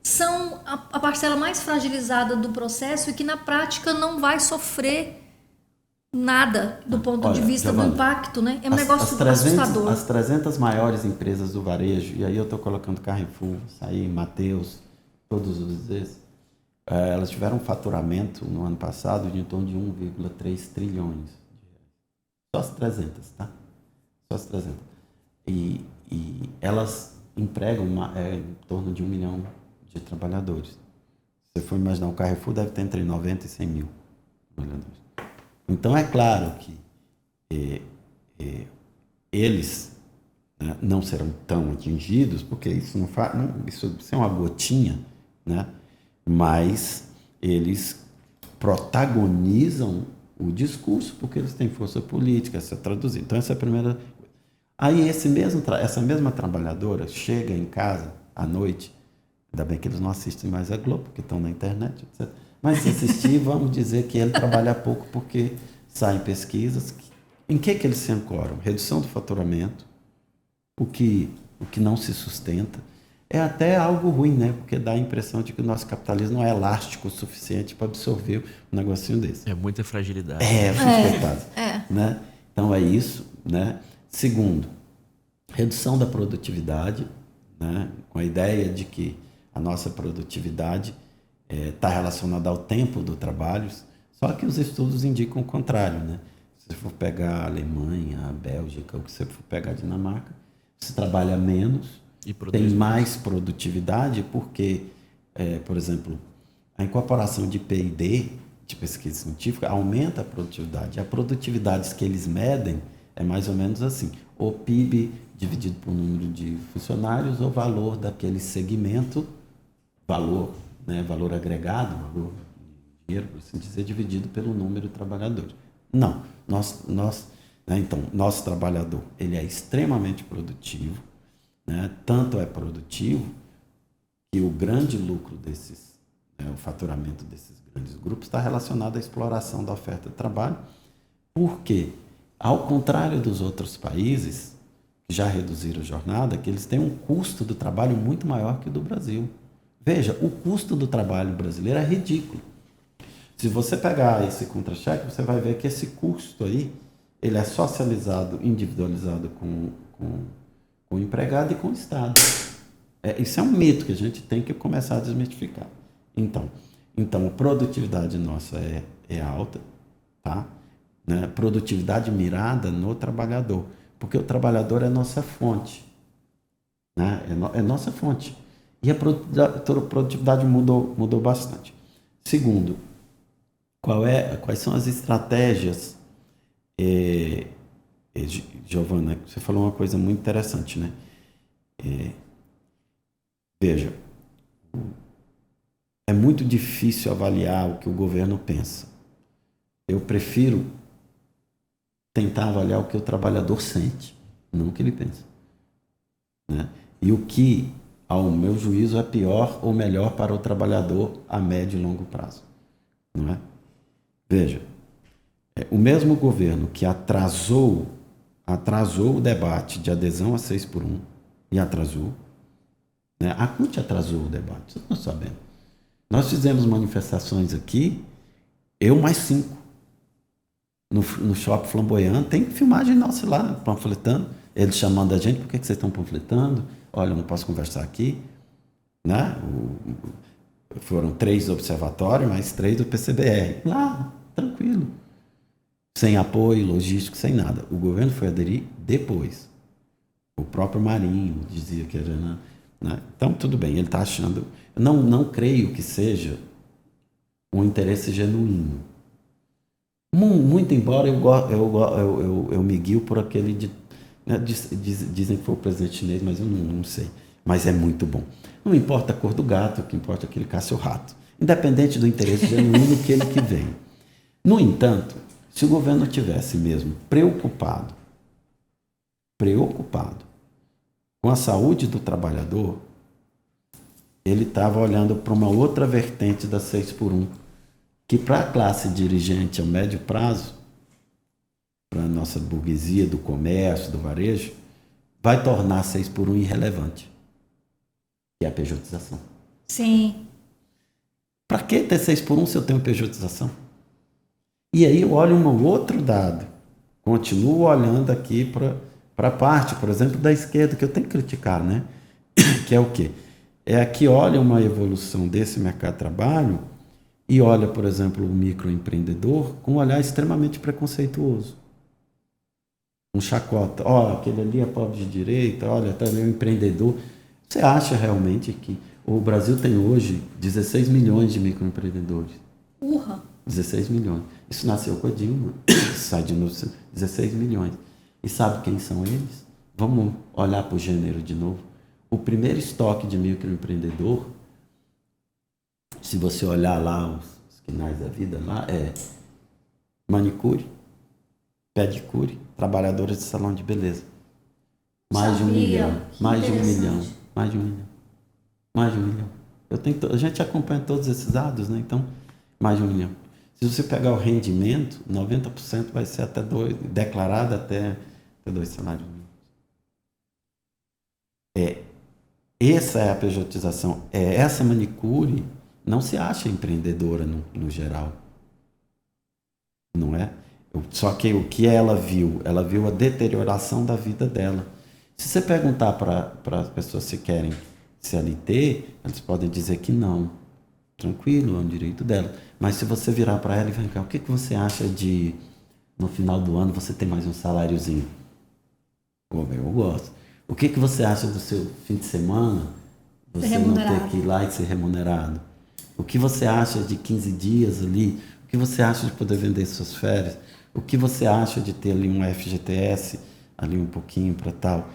são a parcela mais fragilizada do processo e que na prática não vai sofrer nada do ponto de vista Giovana, do impacto, né? É um negócio assustador. As 300 maiores empresas do varejo, e aí eu estou colocando Carrefour, Açaí, Mateus, todos esses, elas tiveram um faturamento no ano passado de em torno de 1,3 trilhões de reais. Só as 300, tá? Só as 300. E elas empregam em torno de 1 milhão de trabalhadores. Se você for imaginar, o Carrefour deve ter entre 90 e 100 mil trabalhadores. Então, é claro que eles, né, não serão tão atingidos, porque isso isso é uma gotinha, né? Mas eles protagonizam o discurso, porque eles têm força política, essa traduzir. Então, essa é a primeira. Aí, essa mesma trabalhadora chega em casa à noite, ainda bem que eles não assistem mais a Globo, porque estão na internet, etc. Mas se assistir, vamos dizer que ele trabalha pouco, porque saem pesquisas. Em que eles se ancoram? Redução do faturamento, o que não se sustenta. É até algo ruim, né? Porque dá a impressão de que o nosso capitalismo não é elástico o suficiente para absorver um negocinho desse. É muita fragilidade. Coitado. Né? Então, é isso. Né? Segundo, redução da produtividade, né? Com a ideia de que a nossa produtividade está relacionada ao tempo do trabalho, só que os estudos indicam o contrário, né? Se Se você for pegar a Alemanha, a Bélgica, o que você for pegar a Dinamarca, você trabalha menos, tem mais produtividade, porque, por exemplo, a incorporação de P&D, de pesquisa científica, aumenta a produtividade. A produtividade que eles medem é mais ou menos assim: o PIB dividido por número de funcionários, ou valor daquele segmento, valor agregado, valor de dinheiro, por assim dizer, dividido pelo número de trabalhadores. Não, então, nosso trabalhador, ele é extremamente produtivo, né? Tanto é produtivo que o grande lucro desses, o faturamento desses grandes grupos está relacionado à exploração da oferta de trabalho, porque, ao contrário dos outros países que já reduziram a jornada, que eles têm um custo do trabalho muito maior que o do Brasil. Veja, o custo do trabalho brasileiro é ridículo. Se você pegar esse contra-cheque, você vai ver que esse custo aí, ele é socializado, individualizado com o empregado e com o Estado. Isso é um mito que a gente tem que começar a desmistificar. Então, a produtividade nossa é alta, tá? Né? Produtividade mirada no trabalhador, porque o trabalhador é nossa fonte, né? É nossa fonte. E a produtividade mudou bastante. Segundo, quais são as estratégias? Giovana, você falou uma coisa muito interessante, né? Veja, é muito difícil avaliar o que o governo pensa. Eu prefiro tentar avaliar o que o trabalhador sente, não o que ele pensa, né? E o que, ao meu juízo, é pior ou melhor para o trabalhador a médio e longo prazo, não é? Veja, o mesmo governo que atrasou o debate de adesão a 6x1, e atrasou, né? A CUT atrasou o debate, vocês estão sabendo. Nós fizemos manifestações aqui, eu mais 5, no Shopping Flamboyant. Tem filmagem nossa lá, panfletando, eles chamando a gente: por que vocês estão panfletando? Olha, eu não posso conversar aqui, né? Foram 3 do Observatório, mais 3 do PCBR, lá, tranquilo, sem apoio logístico, sem nada. O governo foi aderir depois. O próprio Marinho dizia que era, né? Então, tudo bem, ele está achando. Não creio que seja um interesse genuíno. Muito embora eu me guio por aquele... né, dizem que foi o presidente chinês, mas eu não sei. Mas é muito bom. Não importa a cor do gato, o que importa é que ele caça o rato. Independente do interesse genuíno que vem. No entanto, se o governo tivesse mesmo preocupado com a saúde do trabalhador, ele estava olhando para uma outra vertente da 6x1, que para a classe dirigente a médio prazo, para a nossa burguesia do comércio, do varejo, vai tornar 6x1 irrelevante, que é a pejotização. Sim. Para que ter 6x1 se eu tenho pejotização? E aí eu olho um outro dado, continuo olhando aqui para a parte, por exemplo, da esquerda, que eu tenho que criticar, né? Que é o quê? É que olha uma evolução desse mercado de trabalho e olha, por exemplo, o microempreendedor com um olhar extremamente preconceituoso. Um chacota: aquele ali é pobre de direita, olha, tá ali um empreendedor. Você acha realmente que o Brasil tem hoje 16 milhões de microempreendedores? 16 milhões. Isso nasceu com a Dilma, sai de novo, 16 milhões. E sabe quem são eles? Vamos olhar para o gênero de novo. O primeiro estoque de microempreendedor, se você olhar lá os quinais da vida, lá é manicure, pedicure, trabalhadoras de salão de beleza. Mais de 1 milhão. Mais de 1 milhão. Mais de 1 milhão. Mais de 1 milhão. A gente acompanha todos esses dados, né? Então, mais de 1 milhão. Se você pegar o rendimento, 90% vai ser declarado até 2 salários mínimos. Essa é a pejotização. Essa manicure não se acha empreendedora no geral. Não é? Só que o que ela viu? Ela viu a deterioração da vida dela. Se você perguntar para as pessoas se querem CLT, elas podem dizer que não. Tranquilo, é um direito dela. Mas se você virar para ela e falar: o que você acha de no final do ano você ter mais um saláriozinho? Pô, eu gosto. O que você acha do seu fim de semana você não ter que ir lá e ser remunerado? O que você acha de 15 dias ali? O que você acha de poder vender suas férias? O que você acha de ter ali um FGTS, ali um pouquinho para tal?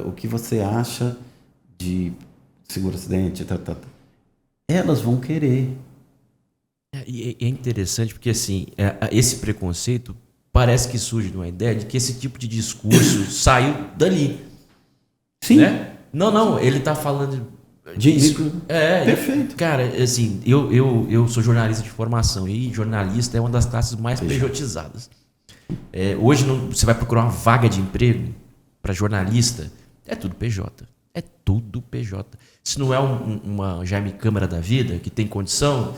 O que você acha de seguro-acidente? Elas vão querer. E é interessante porque, assim, esse preconceito parece que surge de uma ideia de que esse tipo de discurso saiu dali. Sim. Né? Não, ele está falando disso. Perfeito. Cara, assim, eu sou jornalista de formação e jornalista é uma das classes mais pejotizadas. Hoje você vai procurar uma vaga de emprego para jornalista, é tudo PJ. É tudo PJ. Se não é uma Jaime Câmara da vida, que tem condição,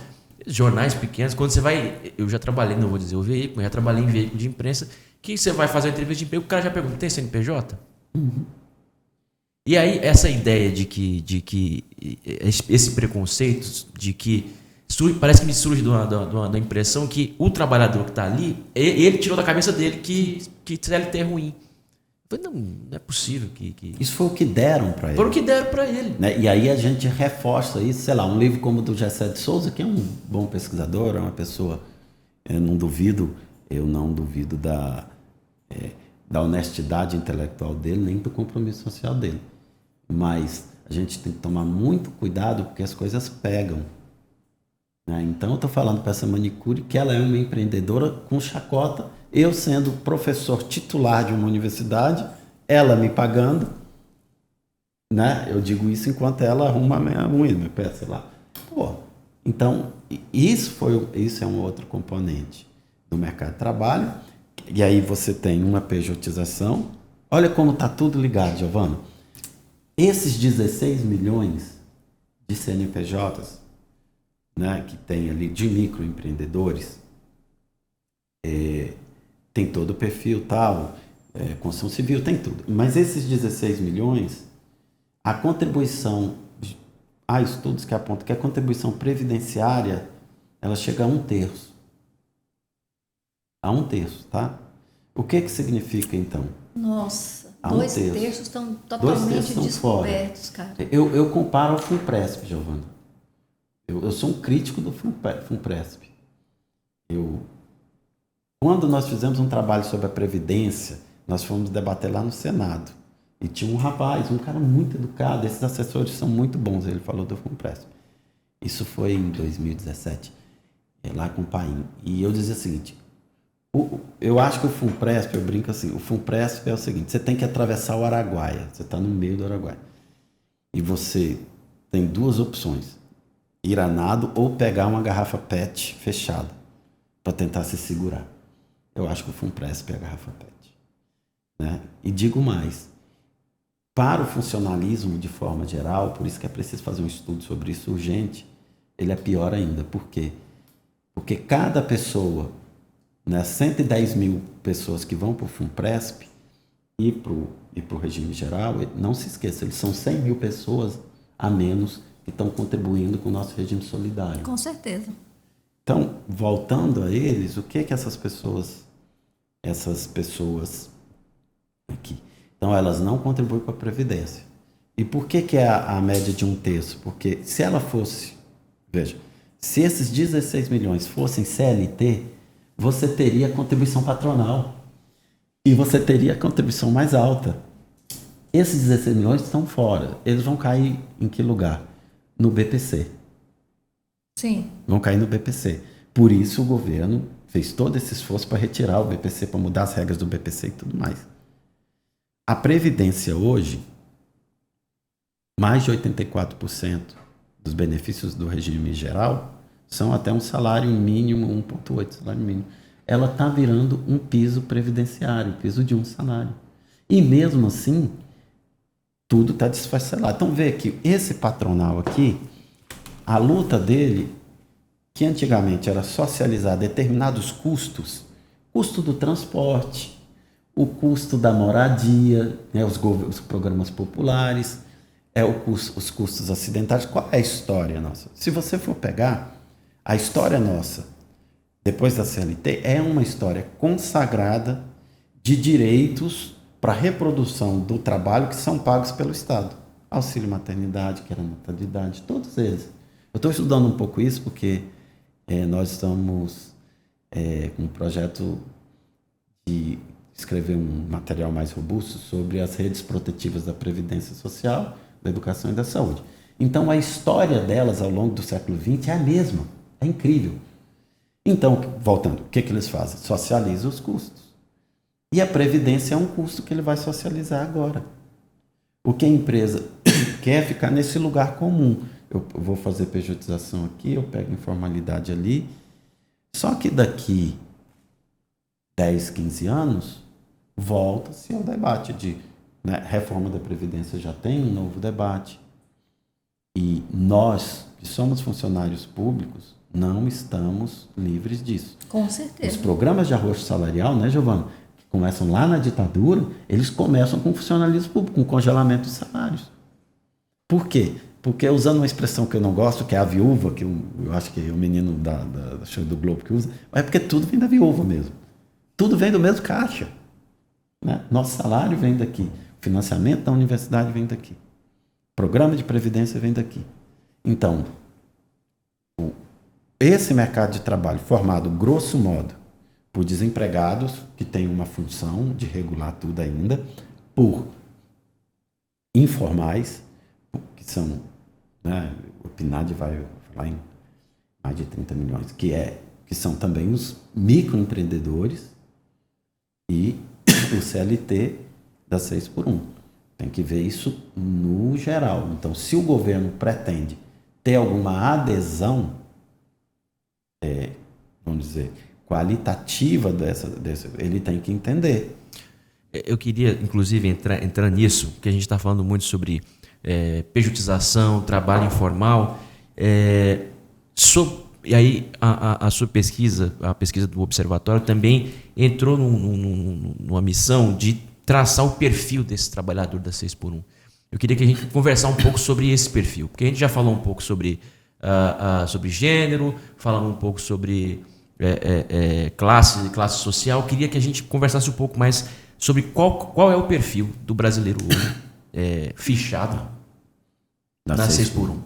jornais pequenos, quando você vai... Eu já trabalhei, não vou dizer o veículo, já trabalhei em veículo de imprensa, que você vai fazer uma entrevista de emprego, o cara já pergunta, tem CNPJ? Uhum. E aí, essa ideia de que esse preconceito, de que parece que me surge da impressão que o trabalhador que está ali, ele tirou da cabeça dele que CLT é ruim. Eu falei, não é possível que... Isso foi o que deram para ele. Foi o que deram para ele. Né? E aí a gente reforça isso, sei lá, um livro como o do Gessé de Souza, que é um bom pesquisador, é uma pessoa, eu não duvido da honestidade intelectual dele, nem do compromisso social dele. Mas a gente tem que tomar muito cuidado porque as coisas pegam. Né? Então eu estou falando para essa manicure que ela é uma empreendedora com chacota, eu sendo professor titular de uma universidade, ela me pagando, né? Eu digo isso enquanto ela arruma a minha unha, meu pé, sei lá. Pô, então, isso é um outro componente do mercado de trabalho. E aí você tem uma pejotização. Olha como está tudo ligado, Giovana. Esses 16 milhões de CNPJs, né, que tem ali de microempreendedores, tem todo o perfil tal, construção civil, tem tudo. Mas esses 16 milhões, a contribuição, há estudos que apontam que a contribuição previdenciária, ela chega a 1/3. A 1/3, tá? O que significa, então? Nossa, 2/3 estão totalmente descobertos, cara. Eu comparo ao FUNPRESP, Giovana. Eu sou um crítico do FUNPRESP. Quando nós fizemos um trabalho sobre a Previdência, nós fomos debater lá no Senado. E tinha um rapaz, um cara muito educado, esses assessores são muito bons, ele falou do FUNPRESP. Isso foi em 2017, lá com o Paim. E eu dizia o seguinte, eu acho que o FUNPRESP, eu brinco assim, o FUNPRESP é o seguinte, você tem que atravessar o Araguaia, você está no meio do Araguaia. E você tem duas opções, ir a nado ou pegar uma garrafa PET fechada para tentar se segurar. Eu acho que o FUNPRESP é a garrafa PET. Né? E digo mais, para o funcionalismo de forma geral, por isso que é preciso fazer um estudo sobre isso urgente, ele é pior ainda. Por quê? Porque cada pessoa, né, 110 mil pessoas que vão para o FUNPRESP e para o regime geral, não se esqueça, eles são 100 mil pessoas a menos que estão contribuindo com o nosso regime solidário. Com certeza. Então, voltando a eles, o que essas pessoas aqui? Então, elas não contribuem para a Previdência. E por que é a média de 1/3? Porque se ela fosse, veja, se esses 16 milhões fossem CLT, você teria contribuição patronal e você teria a contribuição mais alta. Esses 16 milhões estão fora. Eles vão cair em que lugar? No BPC. Sim. Vão cair no BPC. Por isso o governo fez todo esse esforço para retirar o BPC, para mudar as regras do BPC e tudo mais. A Previdência hoje, mais de 84% dos benefícios do regime geral são até um salário mínimo, 1,8 salário mínimo. Ela está virando um piso previdenciário, piso de um salário. E mesmo assim, tudo está desfacelado. Então vê que esse patronal aqui, a luta dele, que antigamente era socializar determinados custos, custo do transporte, o custo da moradia, né, os programas populares, os custos acidentais. Qual é a história nossa? Se você for pegar a história nossa, depois da CLT, é uma história consagrada de direitos para reprodução do trabalho que são pagos pelo Estado. Auxílio maternidade, que era natalidade, todos eles. Eu estou estudando um pouco isso porque nós estamos com um projeto de escrever um material mais robusto sobre as redes protetivas da Previdência Social, da Educação e da Saúde. Então, a história delas ao longo do século XX é a mesma. É incrível. Então, voltando, o que eles fazem? Socializam os custos. E a Previdência é um custo que ele vai socializar agora. O que a empresa quer é ficar nesse lugar comum. Eu vou fazer pejotização aqui, eu pego informalidade ali. Só que daqui 10, 15 anos, volta-se ao debate de reforma da Previdência, já tem um novo debate. E nós, que somos funcionários públicos, não estamos livres disso. Com certeza. Os programas de arrocho salarial, né, Giovana, que começam lá na ditadura, eles começam com funcionalismo público, com congelamento dos salários. Por quê? Porque, usando uma expressão que eu não gosto, que é a viúva, que eu acho que é o menino da show do Globo que usa, mas é porque tudo vem da viúva mesmo. Tudo vem do mesmo caixa. Né? Nosso salário vem daqui. O financiamento da universidade vem daqui. O programa de previdência vem daqui. Então, esse mercado de trabalho formado, grosso modo, por desempregados, que tem uma função de regular tudo ainda, por informais, que são, o PNAD vai falar em mais de 30 milhões, que são também os microempreendedores, e o CLT da 6x1. Tem que ver isso no geral. Então, se o governo pretende ter alguma adesão, vamos dizer, qualitativa ele tem que entender. Eu queria, inclusive, entrar nisso, porque a gente está falando muito sobre pejotização, trabalho informal. E aí a sua pesquisa, a pesquisa do Observatório, também entrou numa missão de traçar o perfil desse trabalhador da 6x1. Eu queria que a gente conversasse um pouco sobre esse perfil, porque a gente já falou um pouco sobre gênero, falamos um pouco sobre classe social. Eu queria que a gente conversasse um pouco mais sobre qual é o perfil do brasileiro hoje fichado na 6x1.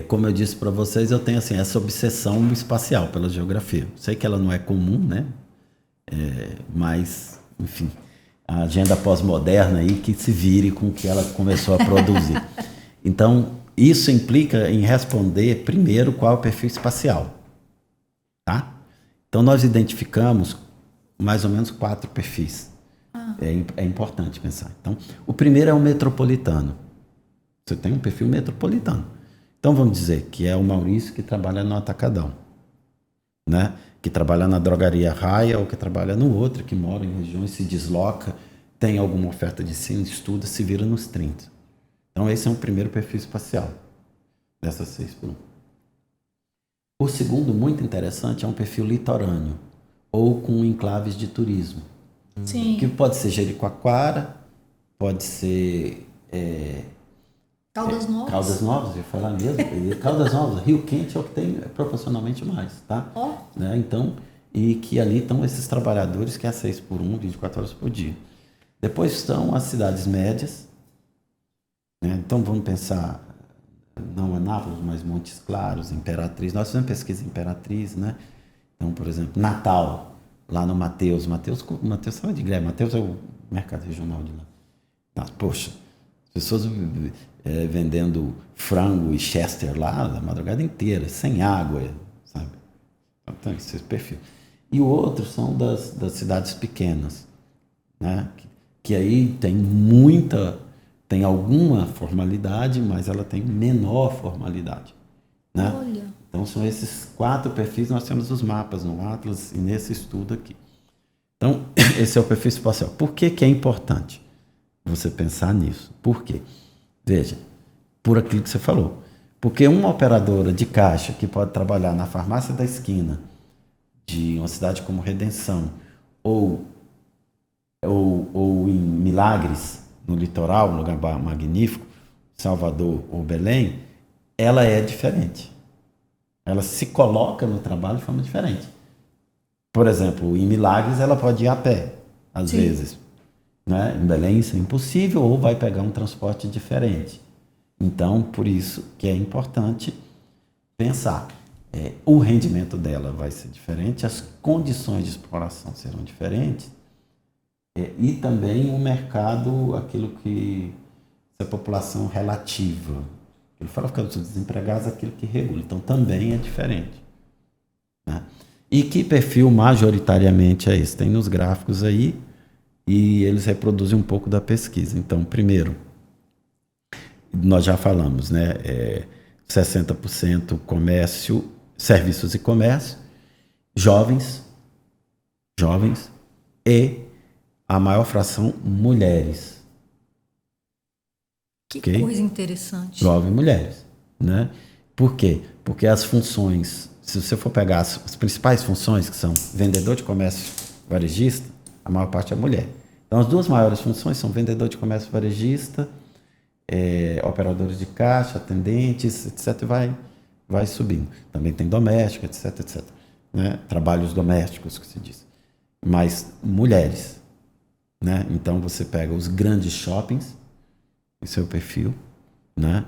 Como eu disse para vocês, eu tenho assim, essa obsessão espacial pela geografia. Sei que ela não é comum, né? Mas, enfim, a agenda pós-moderna aí que se vire com o que ela começou a produzir. Então, isso implica em responder primeiro qual é o perfil espacial. Tá? Então, nós identificamos mais ou menos 4 perfis. É importante pensar. Então, o primeiro é o metropolitano. Você tem um perfil metropolitano. Então, vamos dizer que é o Maurício que trabalha no Atacadão, né? Que trabalha na drogaria Raia ou que trabalha no outro, que mora em regiões, se desloca, tem alguma oferta de ensino, estuda, se vira nos 30. Então, esse é um primeiro perfil espacial dessa 6x1. O segundo, muito interessante, é um perfil litorâneo ou com enclaves de turismo. Sim. Que pode ser Jericoacoara, pode ser... Caldas Novas. Caldas Novas, eu ia falar mesmo. Caldas Novas, Rio Quente é o que tem proporcionalmente mais, tá? Né? Então, e que ali estão esses trabalhadores que é 6x1, 24 horas por dia. Depois estão as cidades médias, né? Então vamos pensar, não Anápolis, mas Montes Claros, Imperatriz. Nós fizemos pesquisa em Imperatriz, né? Então, por exemplo, Natal, lá no Mateus. Mateus estava de greve. Mateus é o mercado regional de lá. Poxa, pessoas vendendo frango e chester lá a madrugada inteira, sem água, sabe? Então, esse perfil. E o outro são das cidades pequenas, né? Que aí tem alguma formalidade, mas ela tem menor formalidade, né? Olha. Então, são esses 4 perfis, nós temos os mapas no Atlas e nesse estudo aqui. Então, esse é o perfil espacial. Por que é importante você pensar nisso? Por quê? Veja, por aquilo que você falou. Porque uma operadora de caixa que pode trabalhar na farmácia da esquina de uma cidade como Redenção ou em Milagres, no litoral, um lugar magnífico, Salvador ou Belém, ela é diferente. Ela se coloca no trabalho de forma diferente. Por exemplo, em Milagres ela pode ir a pé, às Sim. vezes. Né? Em Belém isso é impossível, ou vai pegar um transporte diferente. Então, por isso que é importante pensar. O rendimento dela vai ser diferente, as condições de exploração serão diferentes, e também o mercado, aquilo que essa população relativa. Ele fala que os desempregados é aquilo que regula, então também é diferente. Né? E que perfil majoritariamente é esse? Tem nos gráficos aí, e eles reproduzem um pouco da pesquisa. Então, primeiro, nós já falamos, né? 60% comércio, serviços e comércio, jovens e a maior fração mulheres. Que Okay? coisa interessante. Jovens e mulheres, né? Por quê? Porque as funções, se você for pegar as principais funções, que são vendedor de comércio varejista, a maior parte é mulher. Então, as duas maiores funções são vendedor de comércio varejista, operadores de caixa, atendentes, etc. E vai subindo. Também tem doméstico, etc, etc. Né? Trabalhos domésticos, que se diz. Mas mulheres. Né? Então, você pega os grandes shoppings, esse é o perfil. Né?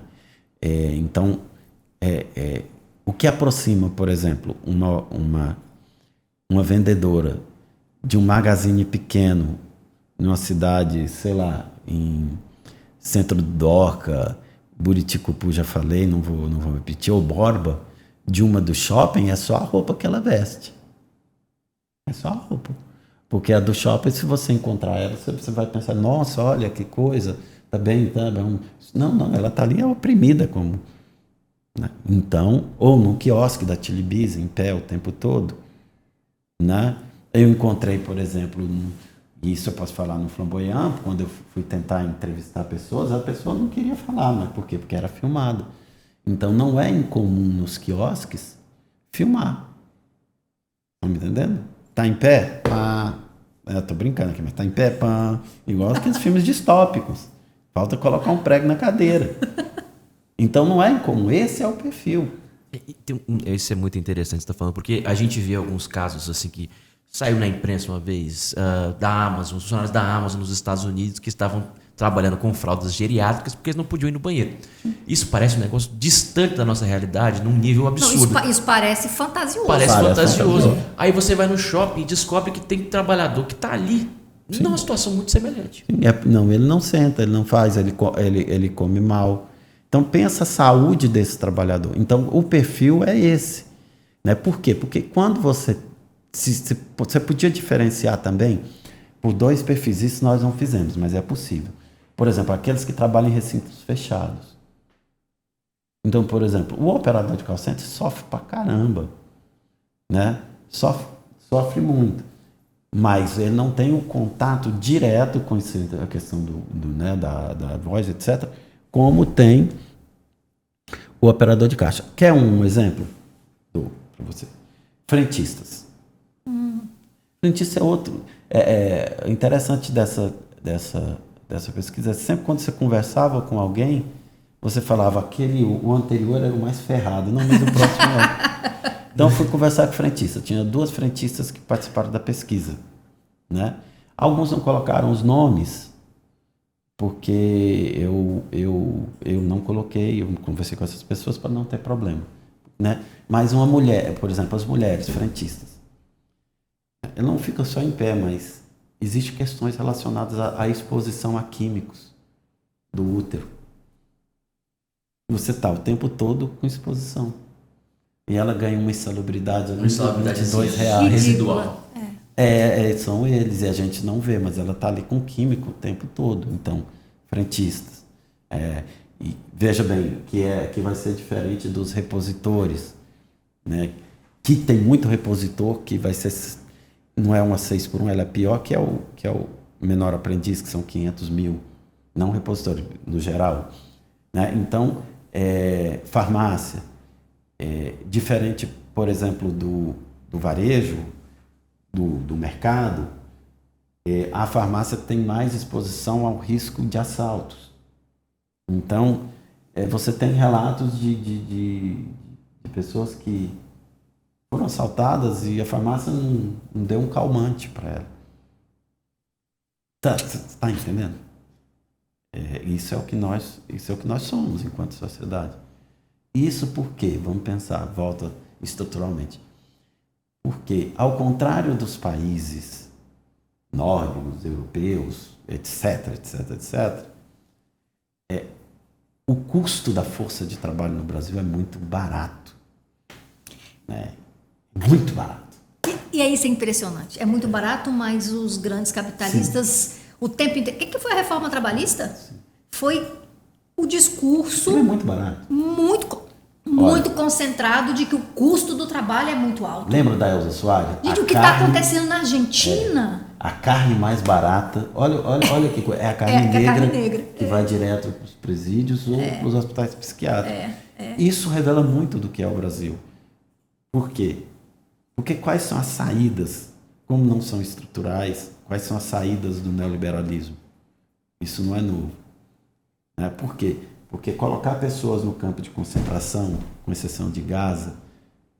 Então, o que aproxima, por exemplo, uma vendedora de um magazine pequeno numa cidade, sei lá, em Centro do Doca, Buriticupu, já falei, não vou repetir, ou Borba, de uma do shopping, é só a roupa que ela veste. É só a roupa. Porque a do shopping, se você encontrar ela, você vai pensar, nossa, olha que coisa, tá bem, tá bem. Não, ela tá ali oprimida como... Né? Então, ou no quiosque da Tilibis, em pé o tempo todo. Né? Eu encontrei, por exemplo, isso eu posso falar no Flamboyant, quando eu fui tentar entrevistar pessoas, a pessoa não queria falar, mas por quê? Porque era filmado. Então, não é incomum nos filmar. Estão me entendendo? Tá em pé? Pá. Eu tô brincando aqui, mas tá em pé? Pá. Igual aqueles filmes distópicos. Falta colocar um prego na cadeira. Então, não é incomum. Esse é o perfil. Isso é muito interessante você tá falando, porque a gente vê alguns casos assim que saiu na imprensa uma vez, da Amazon, os funcionários da Amazon nos Estados Unidos que estavam trabalhando com fraldas geriátricas porque eles não podiam ir no banheiro. Isso parece um negócio distante da nossa realidade, num nível absurdo. Não, isso parece fantasioso. Parece fantasioso. Aí você vai no shopping e descobre que tem trabalhador que está ali numa situação muito semelhante. Não, ele não senta, ele não faz, ele come mal. Então, pensa a saúde desse trabalhador. Então, o perfil é esse. Né? Por quê? Porque quando você podia diferenciar também por dois perfis. Isso nós não fizemos, mas é possível. Por exemplo, aqueles que trabalham em recintos fechados. Então, por exemplo, o operador de call center sofre pra caramba. Né? Sofre muito. Mas ele não tem o contato direto com a questão da voz, etc., como tem o operador de caixa. Quer um exemplo? Dou para você. Frentistas. Frentista é outro. Interessante dessa pesquisa. Sempre quando você conversava com alguém, você falava o anterior era o mais ferrado. Não, mas o próximo é. Então, eu fui conversar com frentista. Tinha 2 frentistas que participaram da pesquisa. Né? Alguns não colocaram os nomes, porque eu não coloquei, eu conversei com essas pessoas para não ter problema. Né? Mas uma mulher, por exemplo, as mulheres frentistas, ela não fica só em pé, mas existem questões relacionadas à exposição a químicos do útero. Você está o tempo todo com exposição. E ela ganha uma insalubridade de R$22 residual. São eles, e a gente não vê, mas ela está ali com químico o tempo todo. Então, frentistas. E veja bem, que vai ser diferente dos repositores, né? Que tem muito repositor que vai ser, não é uma 6x1, ela é pior, que é o menor aprendiz, que são 500 mil, não repositor no geral. Né? Então, farmácia, diferente, por exemplo, do varejo, do mercado, a farmácia tem mais exposição ao risco de assaltos. Então, você tem relatos de de pessoas que foram assaltadas e a farmácia não deu um calmante para ela. Tá entendendo? Isso é o que nós somos enquanto sociedade. Isso por quê? Vamos pensar, volta estruturalmente. Porque, ao contrário dos países nórdicos, europeus, etc, etc, etc, o custo da força de trabalho no Brasil é muito barato. Né? Muito barato. E aí isso é impressionante. É muito barato, mas os grandes capitalistas, sim, o tempo inteiro... O que foi a reforma trabalhista? Sim. Foi o discurso... Isso é muito barato. Muito concentrado de que o custo do trabalho é muito alto. Lembra da Elza Soares? Gente, o que está acontecendo na Argentina? A carne mais barata, olha que coisa, é a carne negra que vai direto para os presídios ou para os hospitais psiquiátricos. Isso revela muito do que é o Brasil. Por quê? Porque quais são as saídas, como não são estruturais, quais são as saídas do neoliberalismo? Isso não é novo. Né? Por quê? Porque colocar pessoas no campo de concentração, com exceção de Gaza,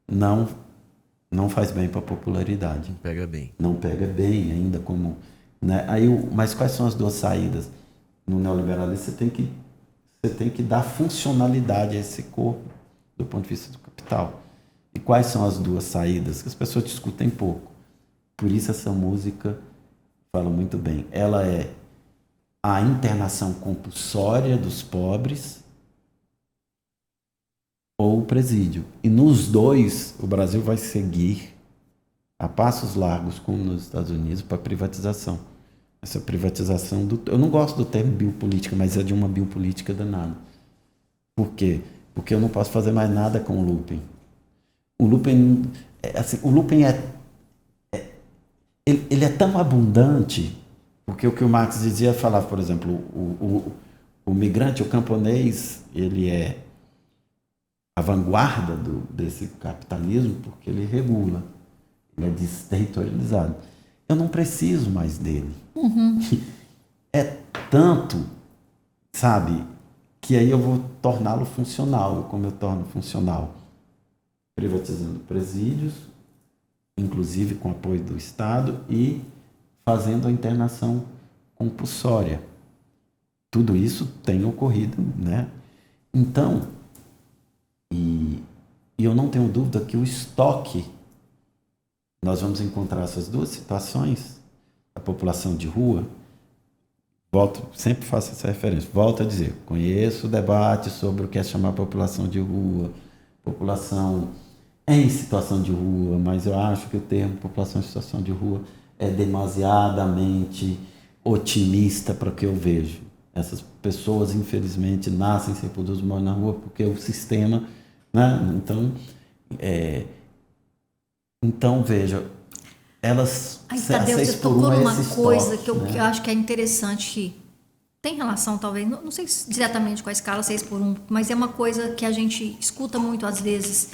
não faz bem para a popularidade. Não pega bem. Não pega bem ainda como... Né? Mas quais são as duas saídas? No neoliberalismo você tem que dar funcionalidade a esse corpo do ponto de vista do capital. E quais são as duas saídas? Que as pessoas discutem pouco. Por isso essa música fala muito bem. Ela é a internação compulsória dos pobres ou o presídio. E nos dois, o Brasil vai seguir a passos largos, como nos Estados Unidos, para a privatização. Essa privatização, eu não gosto do termo biopolítica, mas é de uma biopolítica danada. Por quê? Porque eu não posso fazer mais nada com o looping. O looping, ele é tão abundante, porque o que o Marx dizia, falava, por exemplo, o migrante, o camponês, ele é a vanguarda desse capitalismo porque ele regula, ele é desterritorializado. Eu não preciso mais dele. Uhum. É tanto, sabe, que aí eu vou torná-lo funcional. Como eu torno funcional? Privatizando presídios, inclusive com apoio do Estado, e fazendo a internação compulsória. Tudo isso tem ocorrido, né? Então, e eu não tenho dúvida que o estoque, nós vamos encontrar essas duas situações, a população de rua, sempre faço essa referência, volto a dizer, conheço o debate sobre o que é chamar população de rua, população em situação de rua, mas eu acho que o termo população em situação de rua é demasiadamente otimista para o que eu vejo. Essas pessoas, infelizmente, nascem sem poder morar na rua porque o sistema... Né? Então, veja, elas... Tadeu, você tocou numa coisa que eu acho que é interessante, tem relação, talvez, não sei diretamente com a escala 6x1, mas é uma coisa que a gente escuta muito às vezes,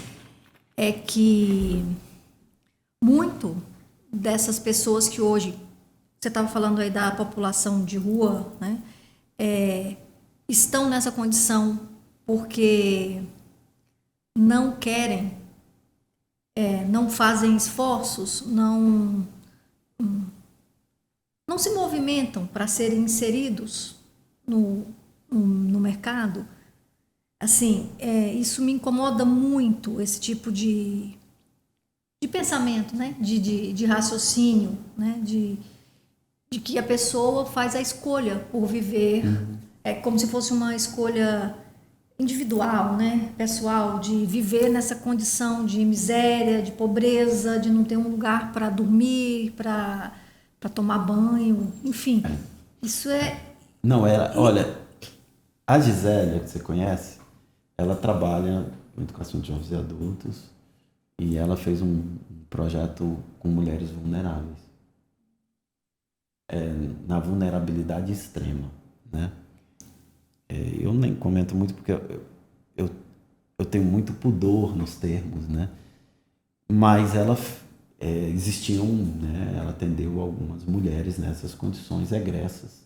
é que muito dessas pessoas que hoje, você estava falando aí da população de rua, né, estão nessa condição porque não querem, não fazem esforços, não se movimentam para serem inseridos no mercado. Assim, isso me incomoda muito, esse tipo de pensamento, né? de raciocínio, né? de que a pessoa faz a escolha por viver, como se fosse uma escolha individual, né? Pessoal, de viver nessa condição de miséria, de pobreza, de não ter um lugar para dormir, para tomar banho, enfim. Isso é... Não, olha, a Gisélia, que você conhece, ela trabalha com educação de jovens e adultos e ela fez um projeto com mulheres vulneráveis. Na vulnerabilidade extrema, né? Eu nem comento muito porque eu tenho muito pudor nos termos, né? Mas ela existiam, né? Ela atendeu algumas mulheres nessas condições egressas.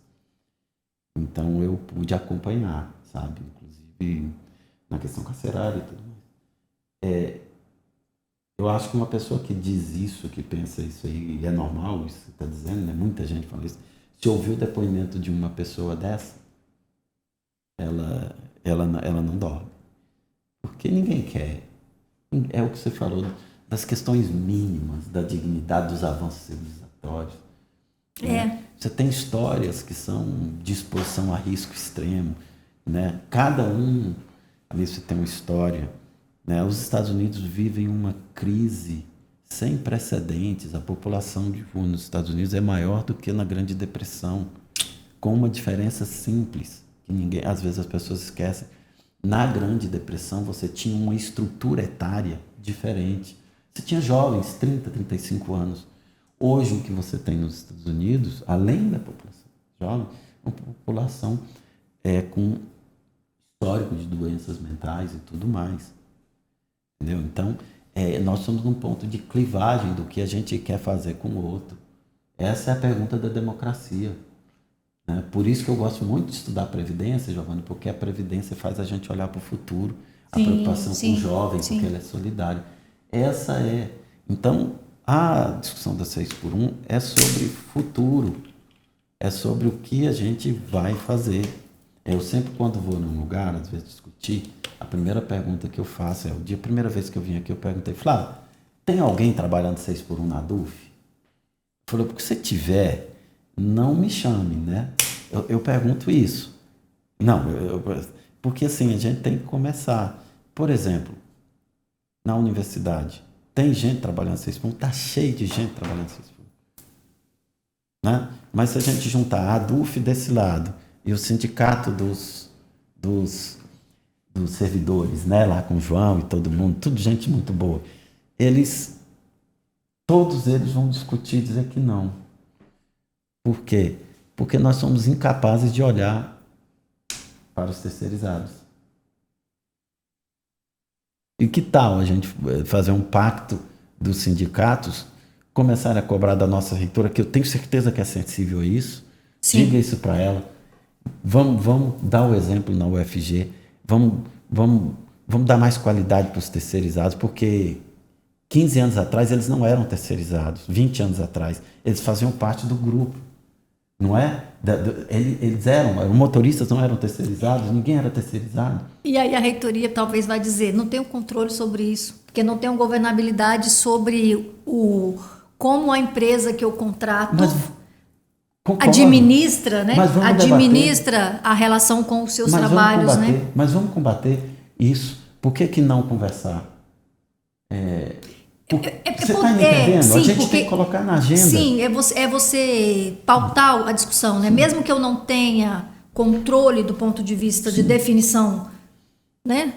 Então eu pude acompanhar, sabe? Inclusive na questão carcerária e tudo mais. eu acho que uma pessoa que diz isso, que pensa isso aí, e é normal isso que você está dizendo, né? Muita gente fala isso. Se ouvir o depoimento de uma pessoa dessa, ela não dorme. Porque ninguém quer. É o que você falou, das questões mínimas, da dignidade dos avanços civilizatórios. Né? Você tem histórias que são de exposição a risco extremo. Né? Cada um, ali você tem uma história. Né? Os Estados Unidos vivem uma crise sem precedentes. A população de rua nos Estados Unidos é maior do que na Grande Depressão, com uma diferença simples, que às vezes as pessoas esquecem. Na Grande Depressão, você tinha uma estrutura etária diferente. Você tinha jovens, 30, 35 anos. Hoje, o que você tem nos Estados Unidos, além da população jovem, uma população com histórico de doenças mentais e tudo mais. Entendeu? Então, nós somos num ponto de clivagem do que a gente quer fazer com o outro. Essa é a pergunta da democracia. Né? Por isso que eu gosto muito de estudar a Previdência, Giovana, porque a Previdência faz a gente olhar para o futuro, a preocupação com o jovem, porque ela é solidária. Essa é. Então, a discussão da 6x1 é sobre futuro, é sobre o que a gente vai fazer. Eu sempre, quando vou num lugar, às vezes discutir, a primeira pergunta que eu faço a primeira vez que eu vim aqui, eu perguntei, Flávio, tem alguém trabalhando 6x1 na DUF? Ele falou, porque se tiver, não me chame, né? Eu pergunto isso. Não, porque assim, a gente tem que começar. Por exemplo, na universidade, tem gente trabalhando 6x1, está cheio de gente trabalhando 6x1. Né? Mas se a gente juntar a DUF desse lado e o sindicato dos servidores, né, lá com o João e todo mundo, tudo gente muito boa, todos eles vão discutir e dizer que não. Por quê? Porque nós somos incapazes de olhar para os terceirizados. E que tal a gente fazer um pacto dos sindicatos, começar a cobrar da nossa reitora, que eu tenho certeza que é sensível a isso, diga isso para ela, vamos dar o exemplo na UFG, vamos dar mais qualidade para os terceirizados, porque 15 anos atrás eles não eram terceirizados, 20 anos atrás, eles faziam parte do grupo. Não é? Eles eram motoristas, não eram terceirizados, ninguém era terceirizado. E aí a reitoria talvez vai dizer, não tenho controle sobre isso, porque não tenho governabilidade sobre como a empresa que eu contrato administra, né? Administra a relação com os seus trabalhos, né? Mas vamos combater isso. Por que não conversar? Você está me entendendo? Sim, a gente tem que colocar na agenda. Sim, é você pautar a discussão, né? Mesmo que eu não tenha controle do ponto de vista de definição, né,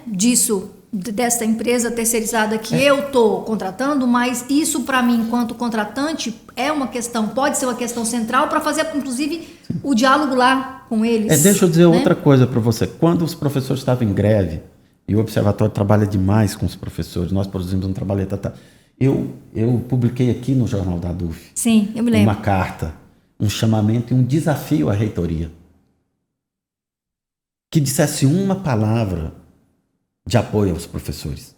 dessa empresa terceirizada que eu estou contratando, mas isso para mim, enquanto contratante, é uma questão, pode ser uma questão central para fazer, inclusive, o diálogo lá com eles. Deixa eu dizer outra coisa para você. Quando os professores estavam em greve, e o Observatório trabalha demais com os professores, nós produzimos um trabalho... Eu publiquei aqui no Jornal da DUF. Sim, eu me lembro. Uma carta, um chamamento e um desafio à reitoria. Que dissesse uma palavra de apoio aos professores.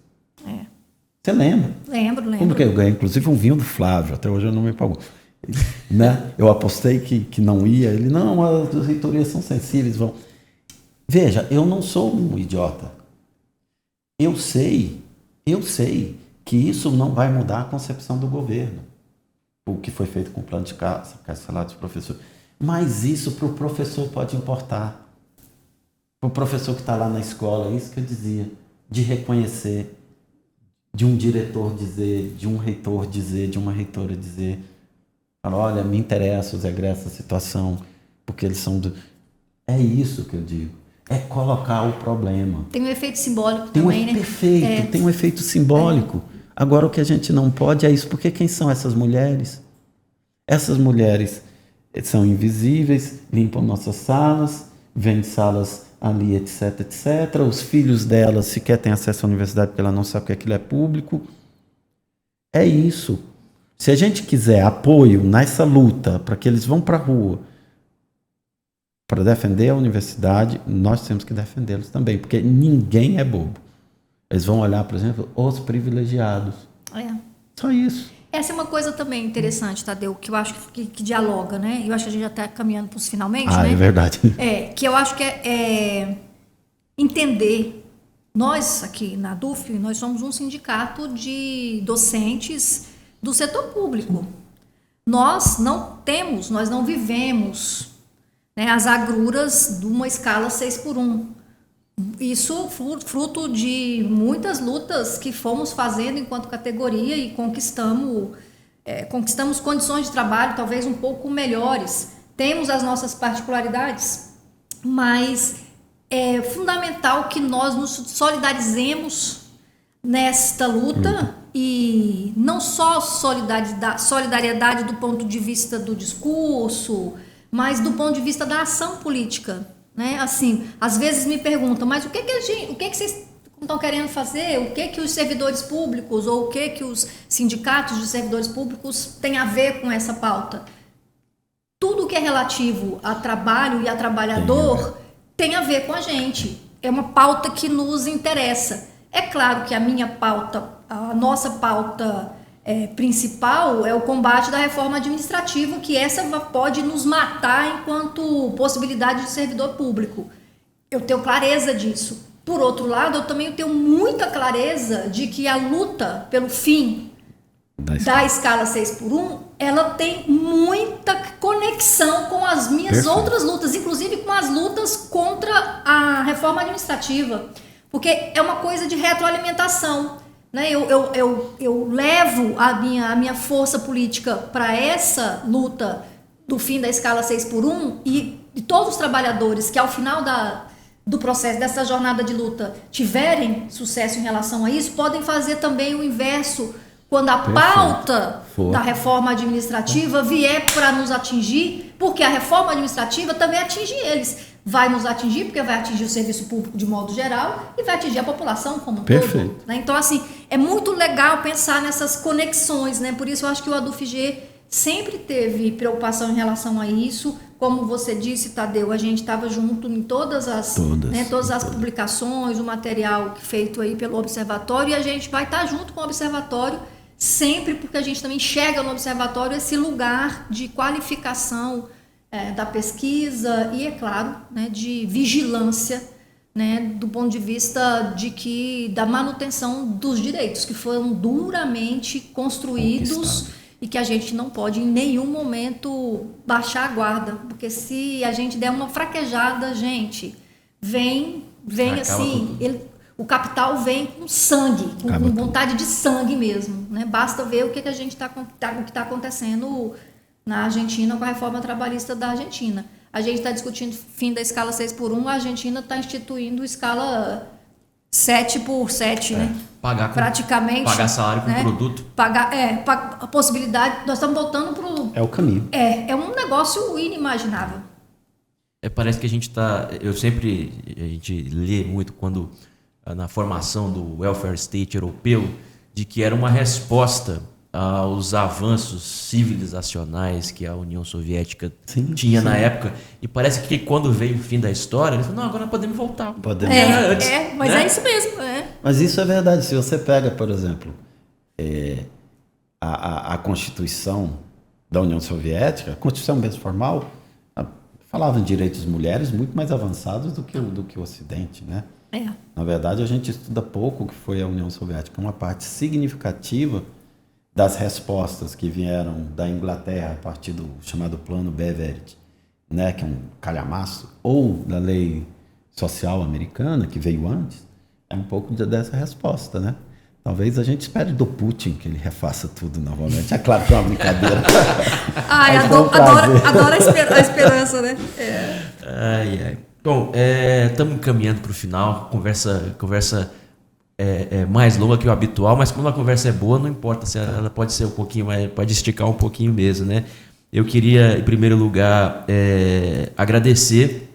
Você lembra? Lembro. Porque eu ganhei, inclusive, um vinho do Flávio. Até hoje ele não me pagou. Né? Eu apostei que não ia. Ele, não, as reitorias são sensíveis. Veja, eu não sou um idiota. Eu sei que isso não vai mudar a concepção do governo, o que foi feito com o plano de salário dos professores. Mas isso para o professor pode importar. Para o professor que está lá na escola, isso que eu dizia, de reconhecer, de um diretor dizer, de um reitor dizer, de uma reitora dizer, olha, me interessa os egressos, a situação, porque eles são do... É isso que eu digo. É colocar o problema. Tem um efeito simbólico também, né? Perfeito, tem um efeito simbólico. Agora, o que a gente não pode é isso. Porque quem são essas mulheres? Essas mulheres são invisíveis, limpam nossas salas, vendem salas ali, etc, etc. Os filhos delas sequer têm acesso à universidade porque ela não sabe que aquilo é público. É isso. Se a gente quiser apoio nessa luta para que eles vão para a rua, para defender a universidade, nós temos que defendê-los também, porque ninguém é bobo. Eles vão olhar, por exemplo, os privilegiados. Só isso. Essa é uma coisa também interessante, Tadeu, que eu acho que dialoga, né? Eu acho que a gente já está caminhando para os finalmente, né? É verdade. Que eu acho que é entender. Nós aqui na DUF, nós somos um sindicato de docentes do setor público. Nós não vivemos, né, as agruras de uma escala 6x1. Isso fruto de muitas lutas que fomos fazendo enquanto categoria e conquistamos condições de trabalho talvez um pouco melhores. Temos as nossas particularidades, mas é fundamental que nós nos solidarizemos nesta luta e não só solidariedade do ponto de vista do discurso, mas do ponto de vista da ação política. Né? Assim, às vezes me perguntam, mas o que vocês estão querendo fazer? O que os servidores públicos ou o que os sindicatos de servidores públicos têm a ver com essa pauta? Tudo que é relativo a trabalho e a trabalhador tem a ver com a gente. É uma pauta que nos interessa. É claro que a nossa pauta principal é o combate da reforma administrativa, que essa pode nos matar enquanto possibilidade de servidor público. Eu tenho clareza disso. Por outro lado, eu também tenho muita clareza de que a luta pelo fim da escala 6x1, ela tem muita conexão com as minhas outras lutas, inclusive com as lutas contra a reforma administrativa, porque é uma coisa de retroalimentação. Né? Eu levo a minha força política para essa luta do fim da escala 6x1 e todos os trabalhadores que ao final do processo, dessa jornada de luta, tiverem sucesso em relação a isso, podem fazer também o inverso quando a pauta da reforma administrativa vier para nos atingir, porque a reforma administrativa também atinge eles. Vai nos atingir, porque vai atingir o serviço público de modo geral e vai atingir a população como um todo. Né? Então, assim, é muito legal pensar nessas conexões, né? Por isso eu acho que o ADUFG sempre teve preocupação em relação a isso. Como você disse, Tadeu, a gente estava junto em todas as publicações, o material feito aí pelo Observatório, e a gente vai estar junto com o Observatório sempre, porque a gente também enxerga no Observatório esse lugar de qualificação da pesquisa e, é claro, né, de vigilância, né, do ponto de vista da manutenção dos direitos que foram duramente construídos e que a gente não pode em nenhum momento baixar a guarda, porque se a gente der uma fraquejada, gente, vem assim, o capital vem com sangue, com vontade de sangue mesmo, né? Basta ver o que a gente o que está acontecendo na Argentina com a reforma trabalhista da Argentina. A gente está discutindo fim da escala 6x1, a Argentina está instituindo escala 7x7, né? Pagar salário com produto. A possibilidade, nós estamos voltando para o... É o caminho. É um negócio inimaginável. Parece que a gente lê muito quando, na formação do welfare state europeu, de que era uma resposta aos avanços civilizacionais que a União Soviética tinha na época, e parece que quando veio o fim da história, eles falaram, não, agora podemos voltar. Mas é isso mesmo. Mas isso é verdade. Se você pega, por exemplo, a Constituição da União Soviética, a Constituição mesmo formal, falava em direitos de mulheres muito mais avançados do que o Ocidente, né? Na verdade, a gente estuda pouco o que foi a União Soviética. Uma parte significativa das respostas que vieram da Inglaterra a partir do chamado Plano Beveridge, né, que é um calhamaço, ou da lei social americana, que veio antes, é um pouco dessa resposta, né? Talvez a gente espere do Putin que ele refaça tudo novamente. É claro que é uma brincadeira. Adoro a esperança, né? Bom, estamos caminhando para o final. Conversa mais longa que o habitual, mas quando a conversa é boa, não importa se ela pode ser um pouquinho mais, pode esticar um pouquinho mesmo, né? Eu queria, em primeiro lugar, agradecer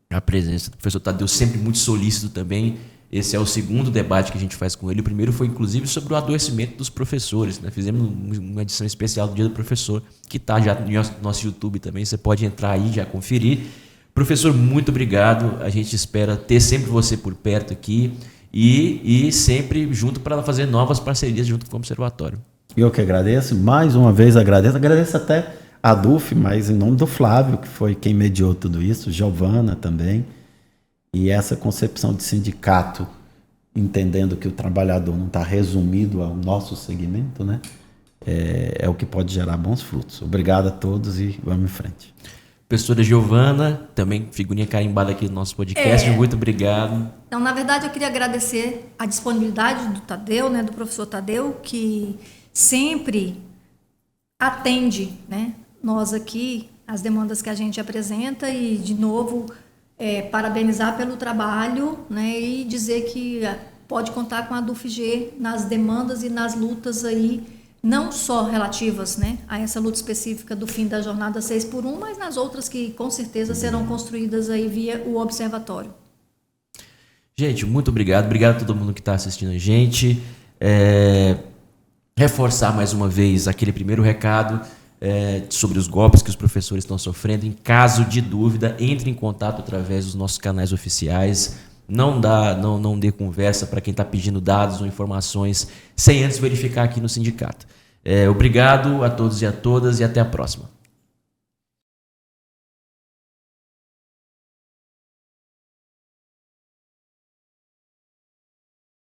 a presença do professor Tadeu, sempre muito solícito também. Esse é o segundo debate que a gente faz com ele. O primeiro foi, inclusive, sobre o adoecimento dos professores, né? Fizemos uma edição especial do Dia do Professor, que está já no nosso YouTube também. Você pode entrar aí e já conferir. Professor, muito obrigado. A gente espera ter sempre você por perto aqui. e sempre junto para fazer novas parcerias junto com o Observatório. Eu que agradeço, mais uma vez agradeço até a DUF, mas em nome do Flávio, que foi quem mediou tudo isso, Giovana também, e essa concepção de sindicato, entendendo que o trabalhador não está resumido ao nosso segmento, né? É o que pode gerar bons frutos. Obrigado a todos e vamos em frente. Professora Giovana, também figurinha carimbada aqui no nosso podcast, muito obrigado. Então, na verdade, eu queria agradecer a disponibilidade do Tadeu, né, do professor Tadeu, que sempre atende, né, nós aqui, as demandas que a gente apresenta e, de novo, parabenizar pelo trabalho, né, e dizer que pode contar com a DUFG nas demandas e nas lutas aí, não só relativas, né, a essa luta específica do fim da jornada 6x1, mas nas outras que com certeza serão construídas aí via o Observatório. Gente, muito obrigado. Obrigado a todo mundo que está assistindo a gente. Reforçar mais uma vez aquele primeiro recado sobre os golpes que os professores estão sofrendo. Em caso de dúvida, entre em contato através dos nossos canais oficiais. Não dê conversa para quem está pedindo dados ou informações sem antes verificar aqui no sindicato. Obrigado a todos e a todas e até a próxima.